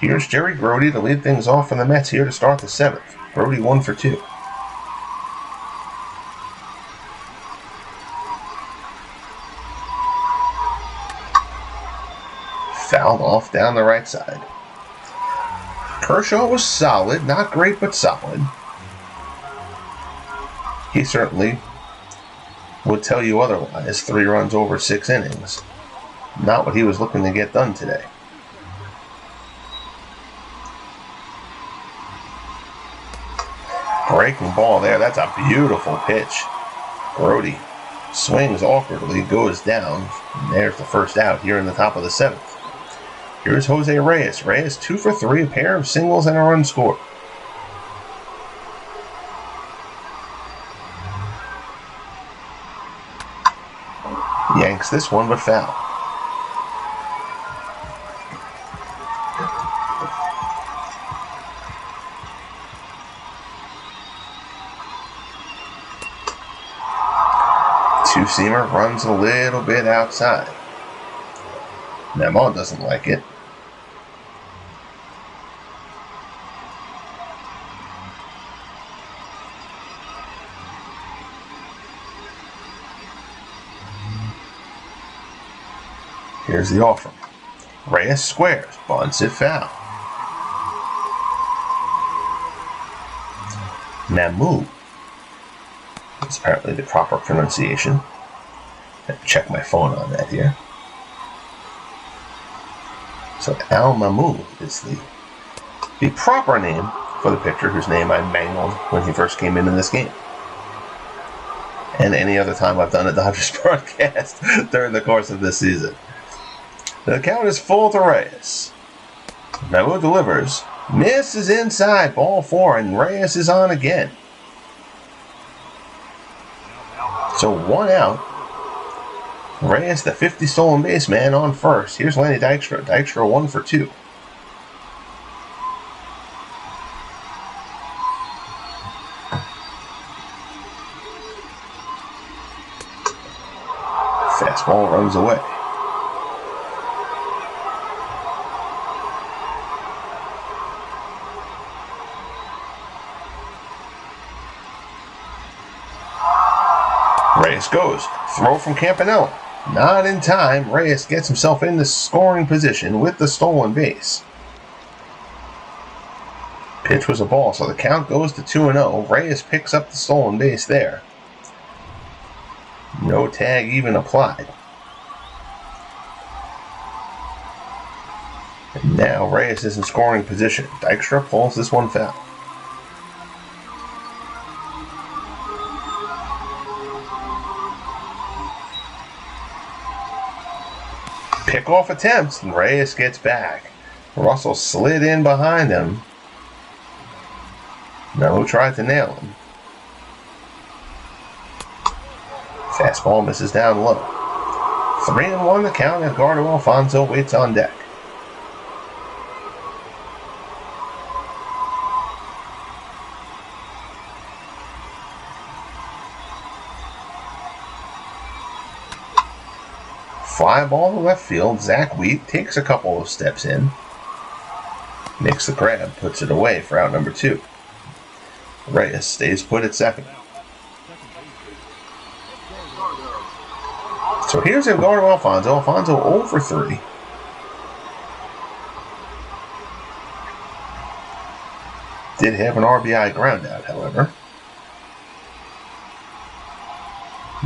Here's Jerry Grody to lead things off for the Mets here to start the 7th. Grody 1 for 2. Fouled off down the right side. Kershaw was solid, not great but solid. He certainly would tell you otherwise. 3 runs over 6 innings. Not what he was looking to get done today. Breaking ball there. That's a beautiful pitch. Grody swings awkwardly, goes down. And there's the first out here in the top of the 7th. Here's Jose Reyes. Reyes 2 for 3, a pair of singles and a run scored. Yanks this one, but foul. Two-seamer runs a little bit outside. Memo doesn't like it. Here's the offer. Reyes squares, bunts it foul. Namu is apparently the proper pronunciation. I have to check my phone on that here. So Al Mamu is the proper name for the pitcher whose name I mangled when he first came in this game. And any other time I've done a Dodgers broadcast during the course of this season. The count is full to Reyes. Mamu delivers. Misses inside, ball 4, and Reyes is on again. So 1 out. Reyes, the 50 stolen base man, on first. Here's Lenny Dykstra. Dykstra 1 for 2. Fastball runs away. Reyes goes. Throw from Campanella. Not in time. Reyes gets himself in the scoring position with the stolen base. Pitch was a ball, so the count goes to 2-0. Reyes picks up the stolen base there. No tag even applied. And now Reyes is in scoring position. Dykstra pulls this one foul. Pickoff attempts, and Reyes gets back. Russell slid in behind him. Melo tried to nail him. Fastball misses down low. 3-1 the count. Edgardo Alfonso waits on deck. Fly ball to left field. Zach Wheat takes a couple of steps in. Makes the grab, puts it away for out number 2. Reyes stays put at second. So here's Edgardo Alfonzo. Alfonzo 0 for 3. Did have an RBI ground out, however.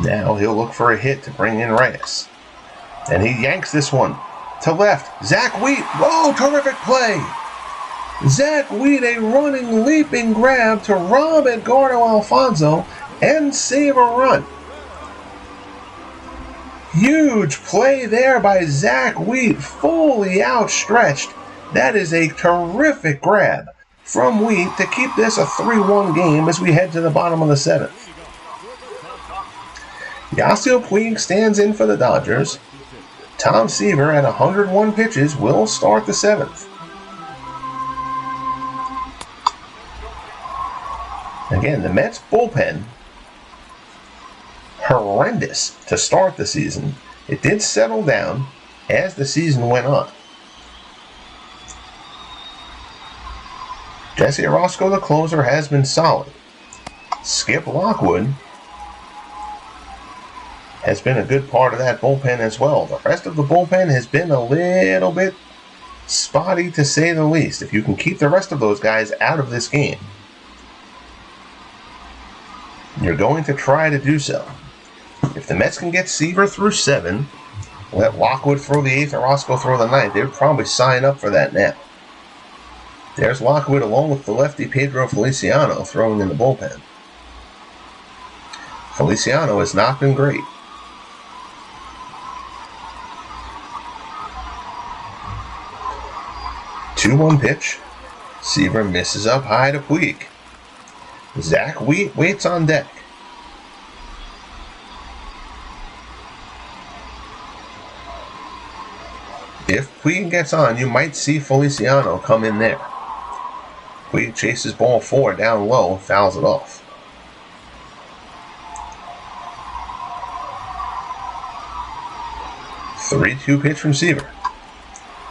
Now he'll look for a hit to bring in Reyes. And he yanks this one to left. Zach Wheat. Whoa, terrific play. Zach Wheat, a running, leaping grab to rob Edgardo Alfonzo and save a run. Huge play there by Zach Wheat, fully outstretched. That is a terrific grab from Wheat to keep this a 3-1 game as we head to the bottom of the 7th. Yasiel Puig stands in for the Dodgers. Tom Seaver at 101 pitches will start the 7th. Again, the Mets bullpen, horrendous to start the season. It did settle down as the season went on. Jesse Orosco, the closer, has been solid. Skip Lockwood has been a good part of that bullpen as well. The rest of the bullpen has been a little bit spotty, to say the least. If you can keep the rest of those guys out of this game, you're going to try to do so. If the Mets can get Seaver through 7, let Lockwood throw the 8th, Orozco throw the 9th, they'd probably sign up for that now. There's Lockwood along with the lefty Pedro Feliciano throwing in the bullpen. Feliciano has not been great. Two-one pitch. Seaver misses up high to Puig. Zach Wheat waits on deck. If Puig gets on, you might see Feliciano come in there. Puig chases ball 4 down low, fouls it off. Three-two pitch from Seaver.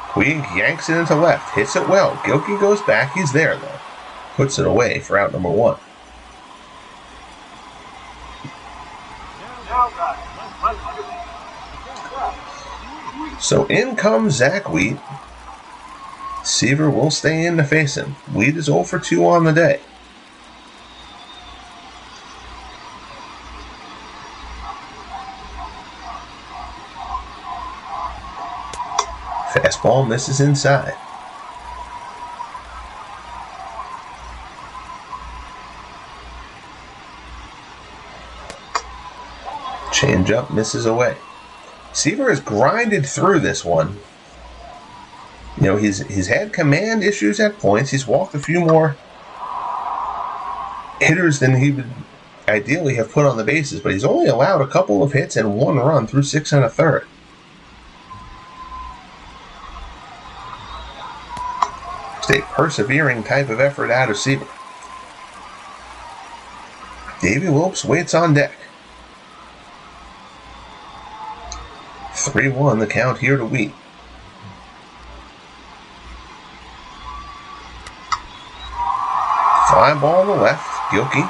Puig yanks it into left, hits it well. Gilkey goes back, he's there though. Puts it away for out number 1. So in comes Zach Wheat. Seaver will stay in to face him. Wheat is 0 for 2 on the day. Fastball misses inside. Changeup misses away. Seaver has grinded through this one. You know, he's had command issues at points. He's walked a few more hitters than he would ideally have put on the bases, but he's only allowed a couple of hits and 1 run through 6 1/3. It's a persevering type of effort out of Seaver. Davey Lopes waits on deck. 3-1 the count here to Wheat. Fly ball to left. Gilkey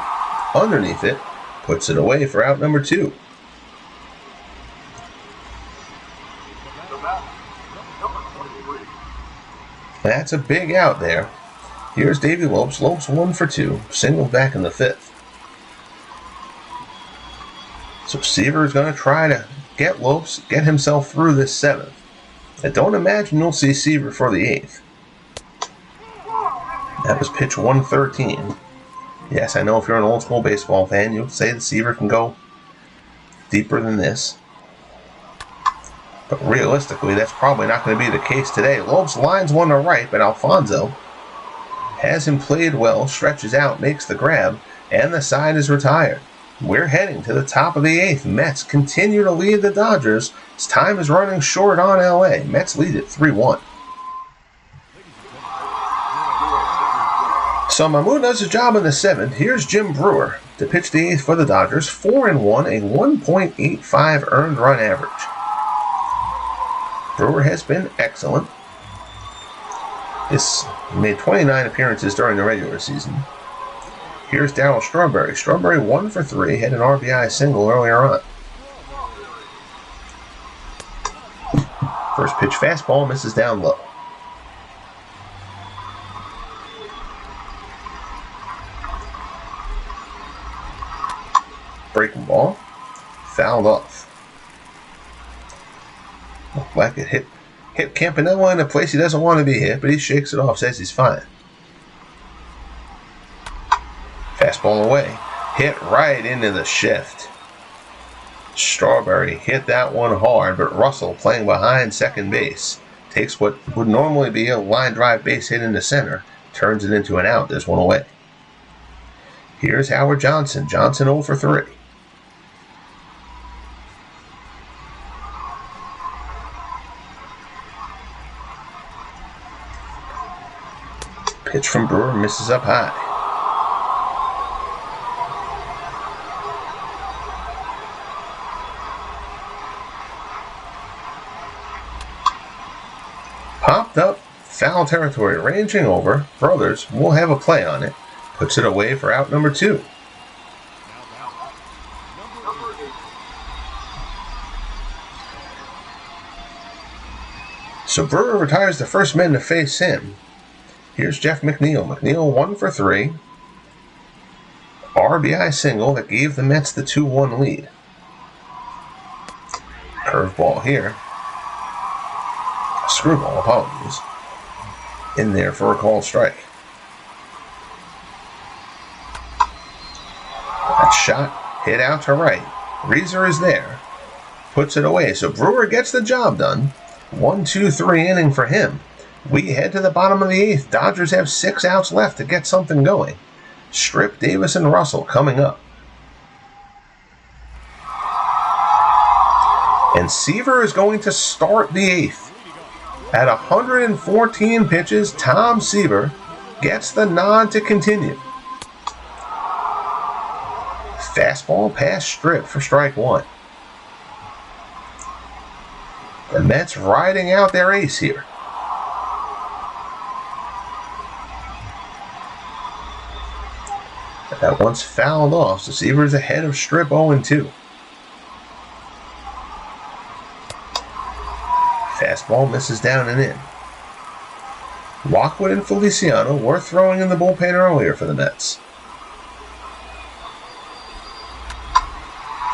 underneath it. Puts it away for out number 2. That's a big out there. Here's Davey Lopes. Lopes 1 for 2. Singled back in the 5th. So Seaver is going to try to get Lopes, get himself through this 7th. I don't imagine you'll see Seaver for the 8th. That was pitch 113. Yes, I know if you're an old school baseball fan, you'll say the Seaver can go deeper than this. But realistically, that's probably not going to be the case today. Lopes lines one to right, but Alfonzo has him played well, stretches out, makes the grab, and the side is retired. We're heading to the top of the 8th. Mets continue to lead the Dodgers. As time is running short on LA. Mets lead at 3-1. So Mahmoud does his job in the 7th. Here's Jim Brewer to pitch the 8th for the Dodgers. 4-1, a 1.85 earned run average. Brewer has been excellent. He made 29 appearances during the regular season. Here's Darryl Strawberry. Strawberry 1 for 3, had an RBI single earlier on. First pitch fastball misses down low. Breaking ball, fouled off. Looked like it hit Campanella in a place he doesn't want to be hit, but he shakes it off, says he's fine. Fastball away, hit right into the shift. Strawberry hit that one hard, but Russell, playing behind second base, takes what would normally be a line drive base hit into center, turns it into an out. There's one away. Here's Howard Johnson. Johnson 0 for 3. Pitch from Brewer misses up high. Popped up, foul territory, ranging over. Brothers will have a play on it. Puts it away for out number 2. So Brewer retires the first man to face him. Here's Jeff McNeil. McNeil 1 for 3. RBI single that gave the Mets the 2-1 lead. Curveball here. Screwball, apologies. In there for a called strike. That shot hit out to right. Reeser is there. Puts it away. So Brewer gets the job done. 1-2-3 inning for him. We head to the bottom of the 8th. Dodgers have 6 outs left to get something going. Strip, Davis, and Russell coming up. And Seaver is going to start the 8th. At 114 pitches, Tom Seaver gets the nod to continue. Fastball past Strip for strike 1. The Mets riding out their ace here. That one's fouled off, so Seaver's ahead of Strip 0-2. Fastball misses down and in. Lockwood and Feliciano were throwing in the bullpen earlier for the Mets.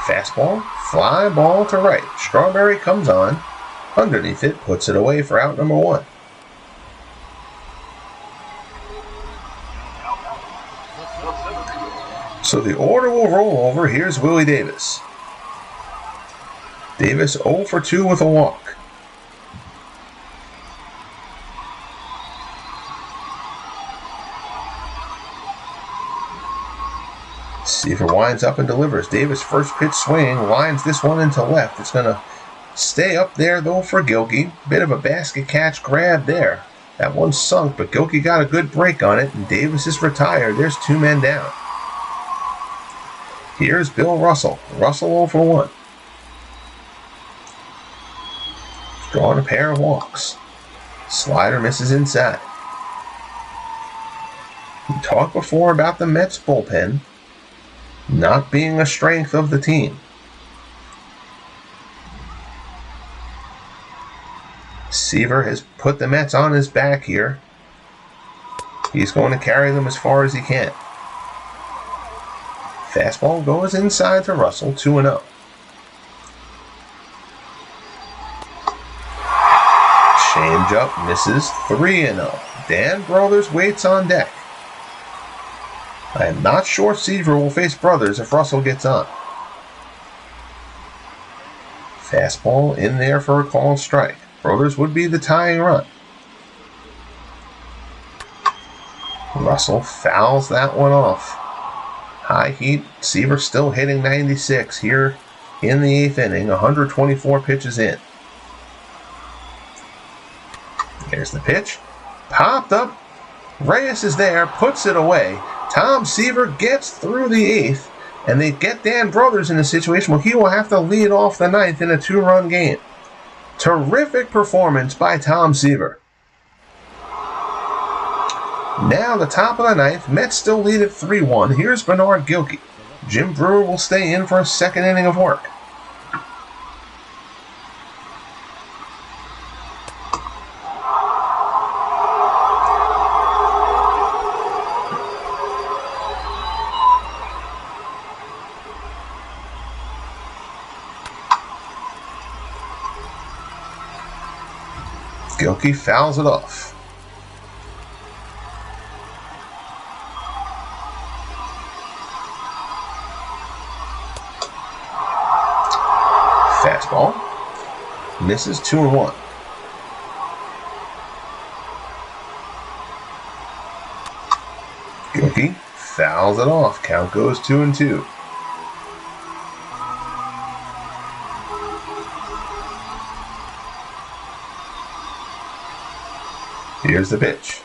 Fastball, fly ball to right. Strawberry comes on. Underneath it, puts it away for out number 1. So the order will roll over. Here's Willie Davis. Davis 0 for 2 with a walk. Seaver winds up and delivers. Davis first pitch swinging, lines this one into left. It's going to stay up there though for Gilkey. Bit of a basket catch grab there. That one sunk, but Gilkey got a good break on it, and Davis is retired. There's 2 men down. Here's Bill Russell. Russell 0 for 1. Drawing a pair of walks. Slider misses inside. We talked before about the Mets bullpen not being a strength of the team. Seaver has put the Mets on his back here. He's going to carry them as far as he can. Fastball goes inside to Russell, 2-0. Change up misses, 3-0. Dan Brothers waits on deck. I am not sure Seaver will face Brothers if Russell gets on. Fastball in there for a called strike. Brothers would be the tying run. Russell fouls that one off. High heat, Seaver still hitting 96 here in the 8th inning, 124 pitches in. Here's the pitch. Popped up. Reyes is there, puts it away. Tom Seaver gets through the 8th, and they get Dan Brothers in a situation where he will have to lead off the 9th in a 2-run game. Terrific performance by Tom Seaver. Now the top of the ninth, Mets still lead at 3-1. Here's Bernard Gilkey. Jim Brewer will stay in for a second inning of work. Gilkey fouls it off. Fastball. Misses 2-1. Gilkey fouls it off. Count goes 2-2. Here's the pitch.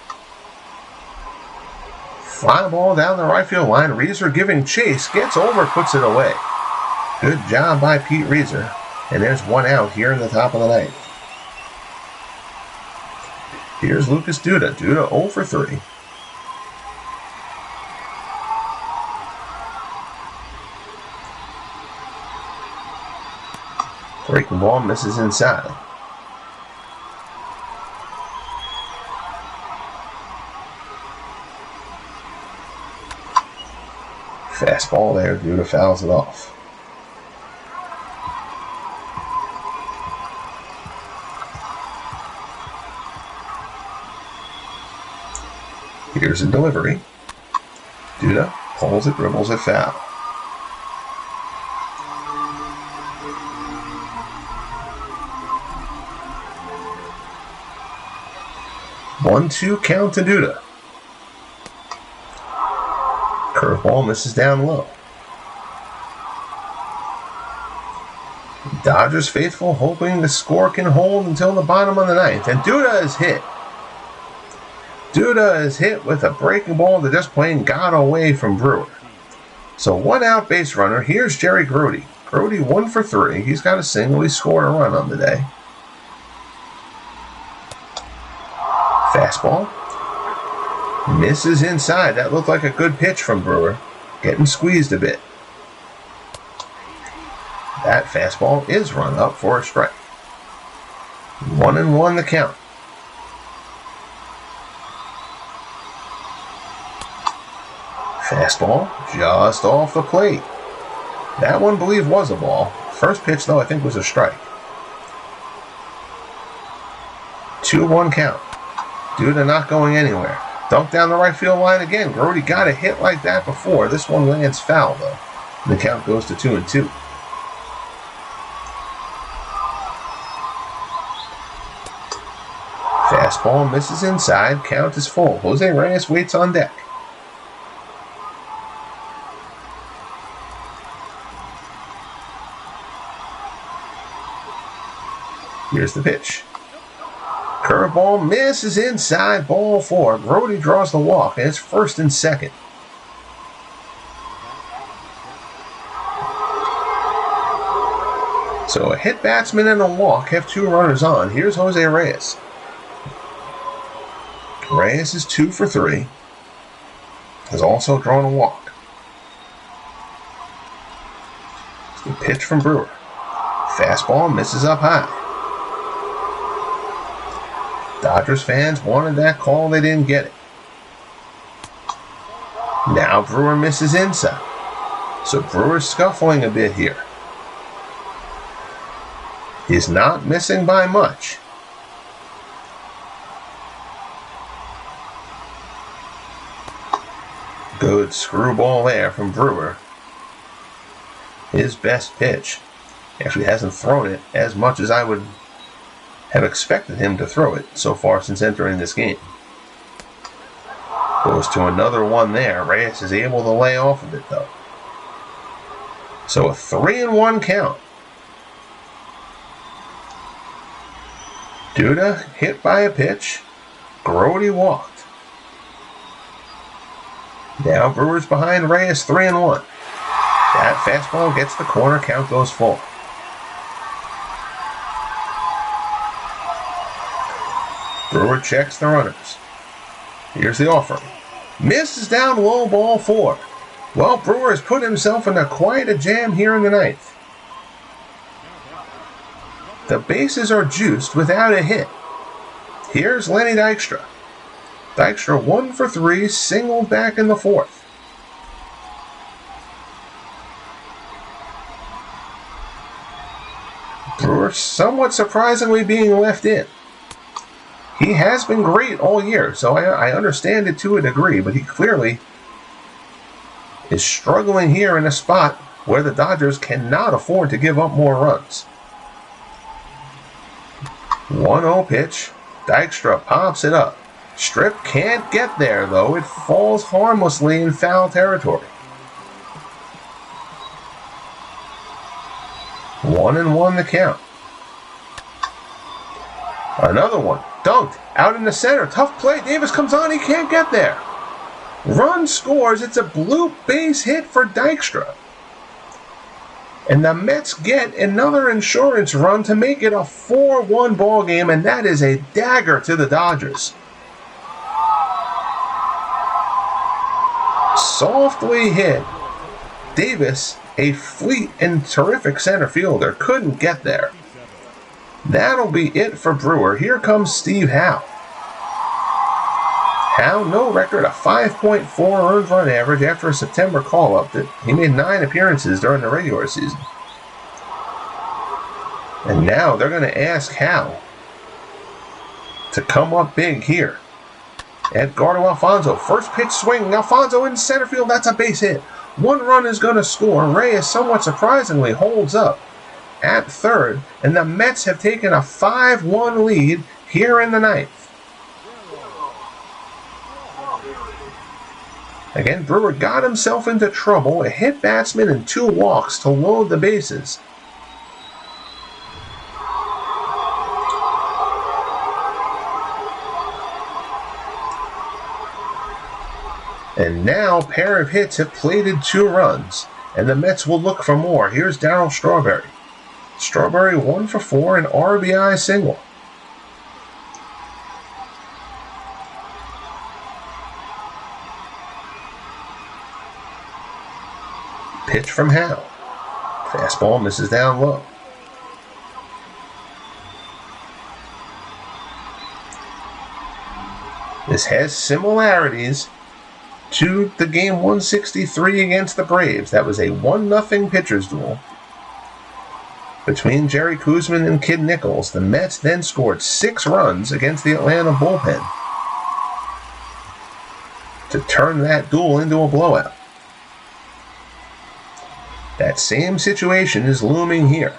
Fly ball down the right field line. Reeser giving chase. Gets over, puts it away. Good job by Pete Reeser. And there's one out here in the top of the ninth. Here's Lucas Duda. Duda 0 for 3. Breaking ball misses inside. Fastball there, Duda fouls it off. Here's a delivery. Duda pulls it, dribbles it foul. One-two count to Duda. Curveball misses down low. Dodgers faithful hoping the score can hold until the bottom of the ninth. And Duda is hit. Duda is hit with a breaking ball that just plain got away from Brewer. So one out base runner. Here's Jerry Grody. Grody 1 for 3. He's got a single. He scored a run on the day. Fastball. Misses inside. That looked like a good pitch from Brewer. Getting squeezed a bit. That fastball is run up for a strike. 1-1 the count. Fastball just off the plate. That one, I believe, was a ball. First pitch, though, I think was a strike. 2-1 count. Duda not going anywhere. Dunked down the right field line again. Grody got a hit like that before. This one lands foul, though. And the count goes to 2-2. Fastball misses inside. Count is full. Jose Reyes waits on deck. Here's the pitch. Curveball misses inside, ball 4. Grody draws the walk, and it's first and second. So a hit batsman and a walk have 2 runners on. Here's Jose Reyes. Reyes is 2 for 3. Has also drawn a walk. It's the pitch from Brewer. Fastball misses up high. Dodgers fans wanted that call, they didn't get it. Now Brewer misses inside. So Brewer's scuffling a bit here. He's not missing by much. Good screwball there from Brewer. His best pitch. Actually hasn't thrown it as much as I would have expected him to throw it so far since entering this game. Goes to another one there. Reyes is able to lay off of it, though. So a 3-1 count. Duda hit by a pitch. Grody walked. Now Brewer's behind Reyes, 3-1. That fastball gets the corner, count goes full. Brewer checks the runners. Here's the offering. Misses down low, ball 4. Well, Brewer has put himself in quite a jam here in the ninth. The bases are juiced without a hit. Here's Lenny Dykstra. Dykstra 1 for 3, singled back in the 4th. Brewer somewhat surprisingly being left in. He has been great all year, so I understand it to a degree, but he clearly is struggling here in a spot where the Dodgers cannot afford to give up more runs. 1-0 pitch. Dykstra pops it up. Strip can't get there, though. It falls harmlessly in foul territory. 1-1 the count. Another one. Dunked. Out in the center. Tough play. Davis comes on. He can't get there. Run scores. It's a blue base hit for Dykstra. And the Mets get another insurance run to make it a 4-1 ball game, and that is a dagger to the Dodgers. Softly hit. Davis, a fleet and terrific center fielder, couldn't get there. That'll be it for Brewer. Here comes Steve Howe. Howe, no record, a 5.4 earned run average after a September call-up. He made 9 appearances during the regular season. And now they're going to ask Howe to come up big here. Edgardo Alfonso, first pitch swing. Alfonso in center field, that's a base hit. 1 run is going to score. Reyes somewhat surprisingly holds up at third, and the Mets have taken a 5-1 lead here in the ninth. Again, Brewer got himself into trouble, a hit batsman and 2 walks to load the bases. And now a pair of hits have plated 2 runs, and the Mets will look for more. Here's Darryl Strawberry. Strawberry 1 for 4, an RBI single. Pitch from Howe. Fastball misses down low. This has similarities to the game 163 against the Braves. That was a 1-0 pitcher's duel between Jerry Koosman and Kid Nichols. The Mets then scored 6 runs against the Atlanta bullpen to turn that duel into a blowout. That same situation is looming here.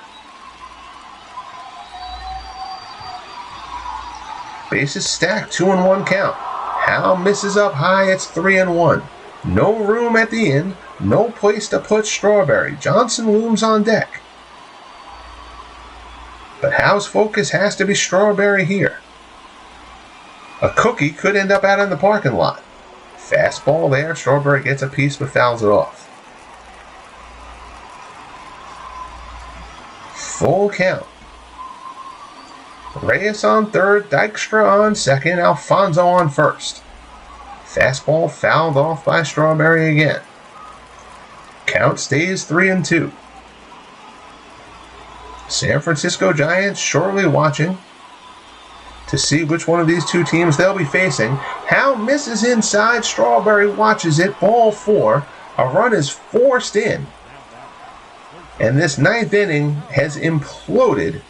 Bases stacked, 2-1 count. Howe misses up high, it's 3-1. No room at the end, no place to put Strawberry. Johnson looms on deck. But Howe's focus has to be Strawberry here. A cookie could end up out in the parking lot. Fastball there, Strawberry gets a piece but fouls it off. Full count. Reyes on third, Dykstra on second, Alfonso on first. Fastball fouled off by Strawberry again. Count stays 3-2. San Francisco Giants surely watching to see which one of these 2 teams they'll be facing. Howe misses inside, Strawberry watches it, ball 4. A run is forced in. And this 9th inning has imploded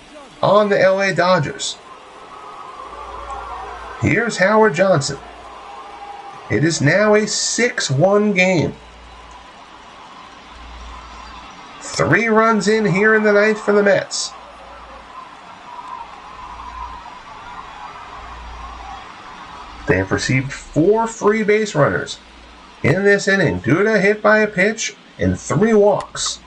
on the LA Dodgers. Here's Howard Johnson. It is now a 6-1 game. 3 runs in here in the 9th for the Mets. They have received 4 free base runners in this inning due to a hit by a pitch and 3 walks.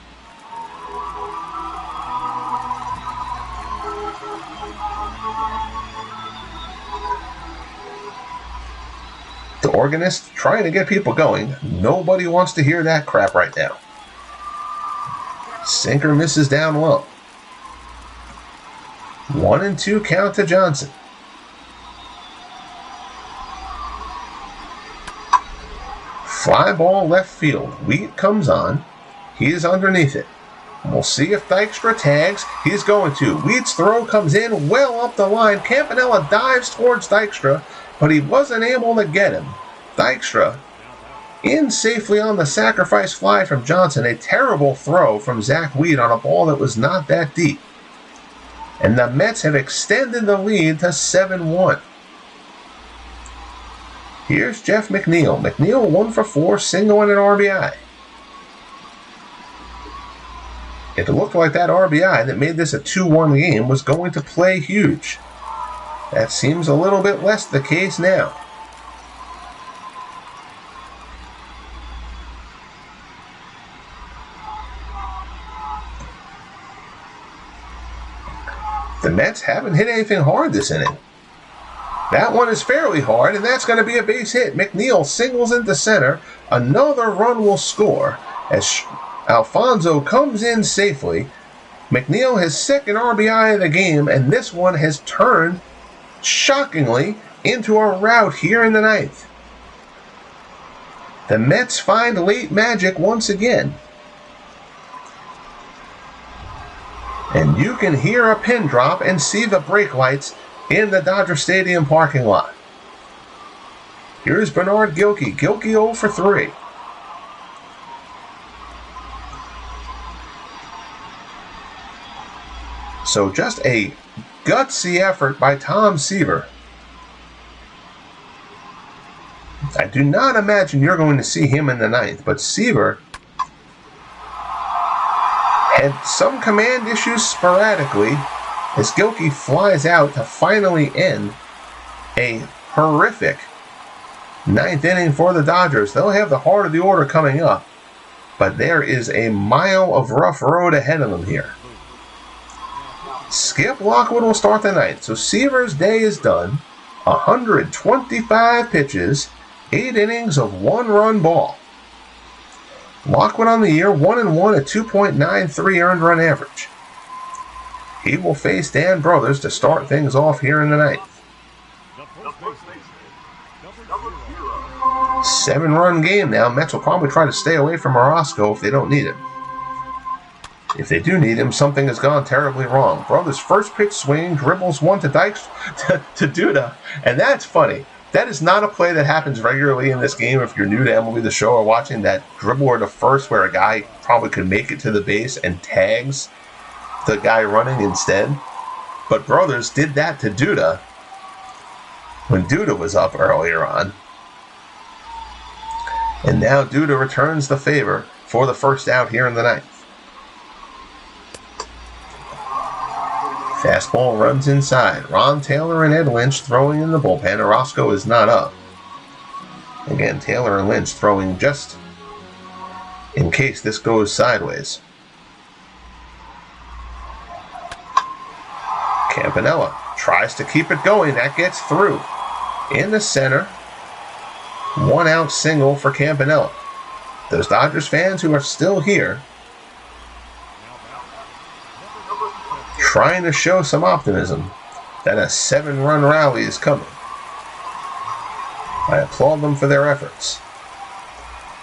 The organist trying to get people going. Nobody wants to hear that crap right now. Sinker misses down low. 1-2 count to Johnson. Fly ball left field. Wheat comes on. He is underneath it. We'll see if Dykstra tags. He's going to. Wheat's throw comes in well up the line. Campanella dives towards Dykstra, but he wasn't able to get him. Dykstra in safely on the sacrifice fly from Johnson. A terrible throw from Zach Wheat on a ball that was not that deep. And the Mets have extended the lead to 7-1. Here's Jeff McNeil. McNeil 1 for 4, single and an RBI. It looked like that RBI that made this a 2-1 game was going to play huge. That seems a little bit less the case now. The Mets haven't hit anything hard this inning. That one is fairly hard, and that's going to be a base hit. McNeil singles into center. Another run will score as Alfonso comes in safely. McNeil his second RBI of the game, and this one has turned, shockingly, into a rout here in the ninth. The Mets find late magic once again. And you can hear a pin drop and see the brake lights in the Dodger Stadium parking lot. Here's Bernard Gilkey. Gilkey 0 for 3. So just a gutsy effort by Tom Seaver. I do not imagine you're going to see him in the ninth, but Seaver had some command issues sporadically as Gilkey flies out to finally end a horrific ninth inning for the Dodgers. They'll have the heart of the order coming up, but there is a mile of rough road ahead of them here. Skip Lockwood will start the ninth, so Seaver's day is done. 125 pitches, 8 innings of 1-run ball. Lockwood on the year, 1-1 at 2.93 earned run average. He will face Dan Brothers to start things off here in the ninth. 7-run game now. Mets will probably try to stay away from Orozco if they don't need him. If they do need him, something has gone terribly wrong. Brothers' first pitch swing, dribbles one to Dykes to Duda, and that's funny. That is not a play that happens regularly in this game. If you're new to MLB The Show or watching, that dribble to first where a guy probably could make it to the base and tags the guy running instead. But Brothers did that to Duda when Duda was up earlier on. And now Duda returns the favor for the first out here in the ninth. Fastball runs inside. Ron Taylor and Ed Lynch throwing in the bullpen. Orozco is not up. Again, Taylor and Lynch throwing just in case this goes sideways. Campanella tries to keep it going. That gets through. In the center. 1-out single for Campanella. Those Dodgers fans who are still here trying to show some optimism that a 7-run rally is coming. I applaud them for their efforts.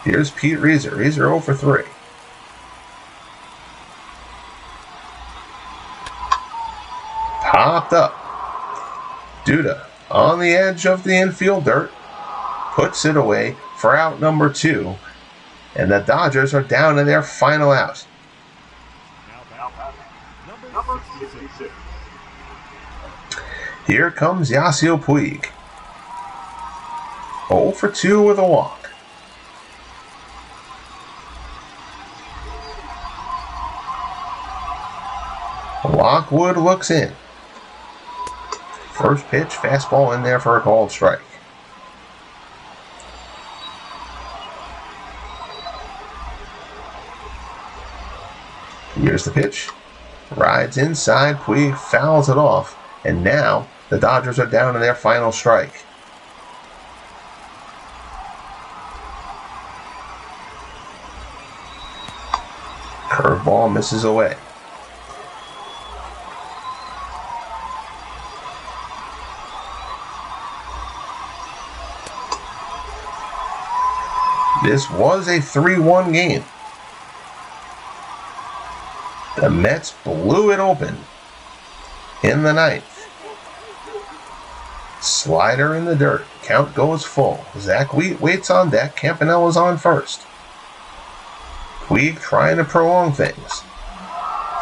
Here's Pete Reiser. Reiser 0 for 3. Popped up. Duda on the edge of the infield dirt. Puts it away for out number 2. And the Dodgers are down to their final out. Here comes Yasiel Puig. 0 for 2 with a walk. Lockwood looks in. First pitch, fastball in there for a called strike. Here's the pitch. Rides inside. Puig fouls it off. And now the Dodgers are down to their final strike. Curveball misses away. This was a 3-1 game. The Mets blew it open in the ninth. Slider in the dirt. Count goes full. Zach Wheat waits on deck. Campanella's on first. Puig trying to prolong things.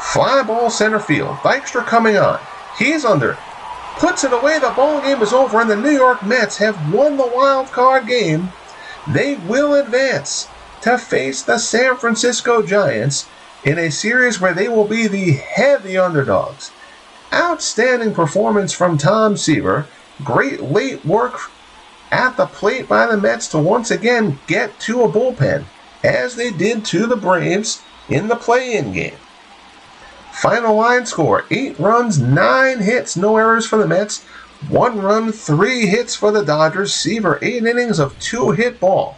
Fly ball center field. Dykstra coming on. He's under. Puts it away. The ball game is over, and the New York Mets have won the wild card game. They will advance to face the San Francisco Giants in a series where they will be the heavy underdogs. Outstanding performance from Tom Seaver. Great late work at the plate by the Mets to once again get to a bullpen, as they did to the Braves in the play-in game. Final line score, 8 runs, 9 hits, no errors for the Mets, 1 run, 3 hits for the Dodgers. Seaver, 8 innings of 2-hit ball.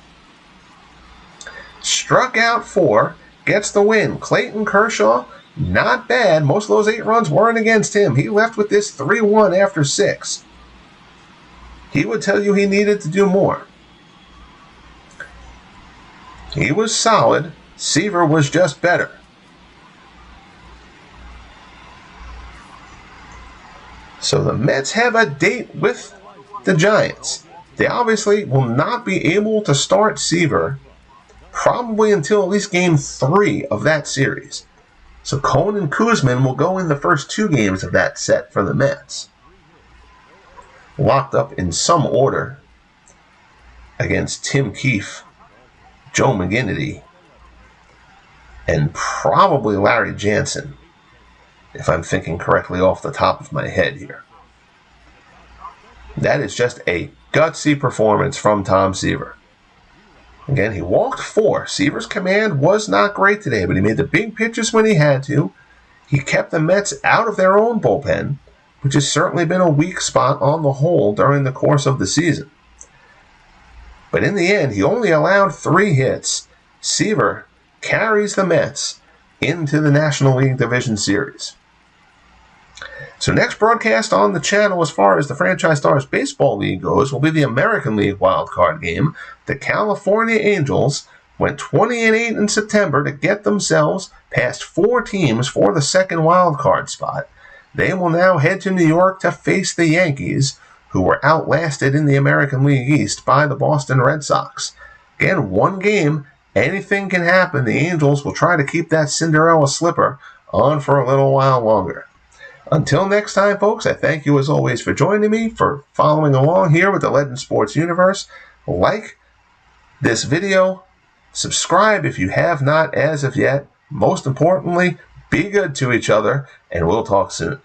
Struck out 4, gets the win. Clayton Kerhsaw, not bad. Most of those 8 runs weren't against him. He left with this 3-1 after 6. He would tell you he needed to do more. He was solid. Seaver was just better. So the Mets have a date with the Giants. They obviously will not be able to start Seaver probably until at least game 3 of that series. So Cohen and Kuzman will go in the first 2 games of that set for the Mets. Locked up in some order against Tim Keefe, Joe McGinnity, and probably Larry Jansen, if I'm thinking correctly off the top of my head here. That is just a gutsy performance from Tom Seaver. Again, he walked 4. Seaver's command was not great today, but he made the big pitches when he had to. He kept the Mets out of their own bullpen, which has certainly been a weak spot on the whole during the course of the season. But in the end, he only allowed 3 hits. Seaver carries the Mets into the National League Division Series. So next broadcast on the channel as far as the Franchise Stars Baseball League goes will be the American League wildcard game. The California Angels went 20-8 in September to get themselves past 4 teams for the second wildcard spot. They will now head to New York to face the Yankees, who were outlasted in the American League East by the Boston Red Sox. Again, 1 game, anything can happen. The Angels will try to keep that Cinderella slipper on for a little while longer. Until next time, folks, I thank you as always for joining me, for following along here with the Legend Sports Universe. Like this video, subscribe if you have not as of yet. Most importantly, be good to each other, and we'll talk soon.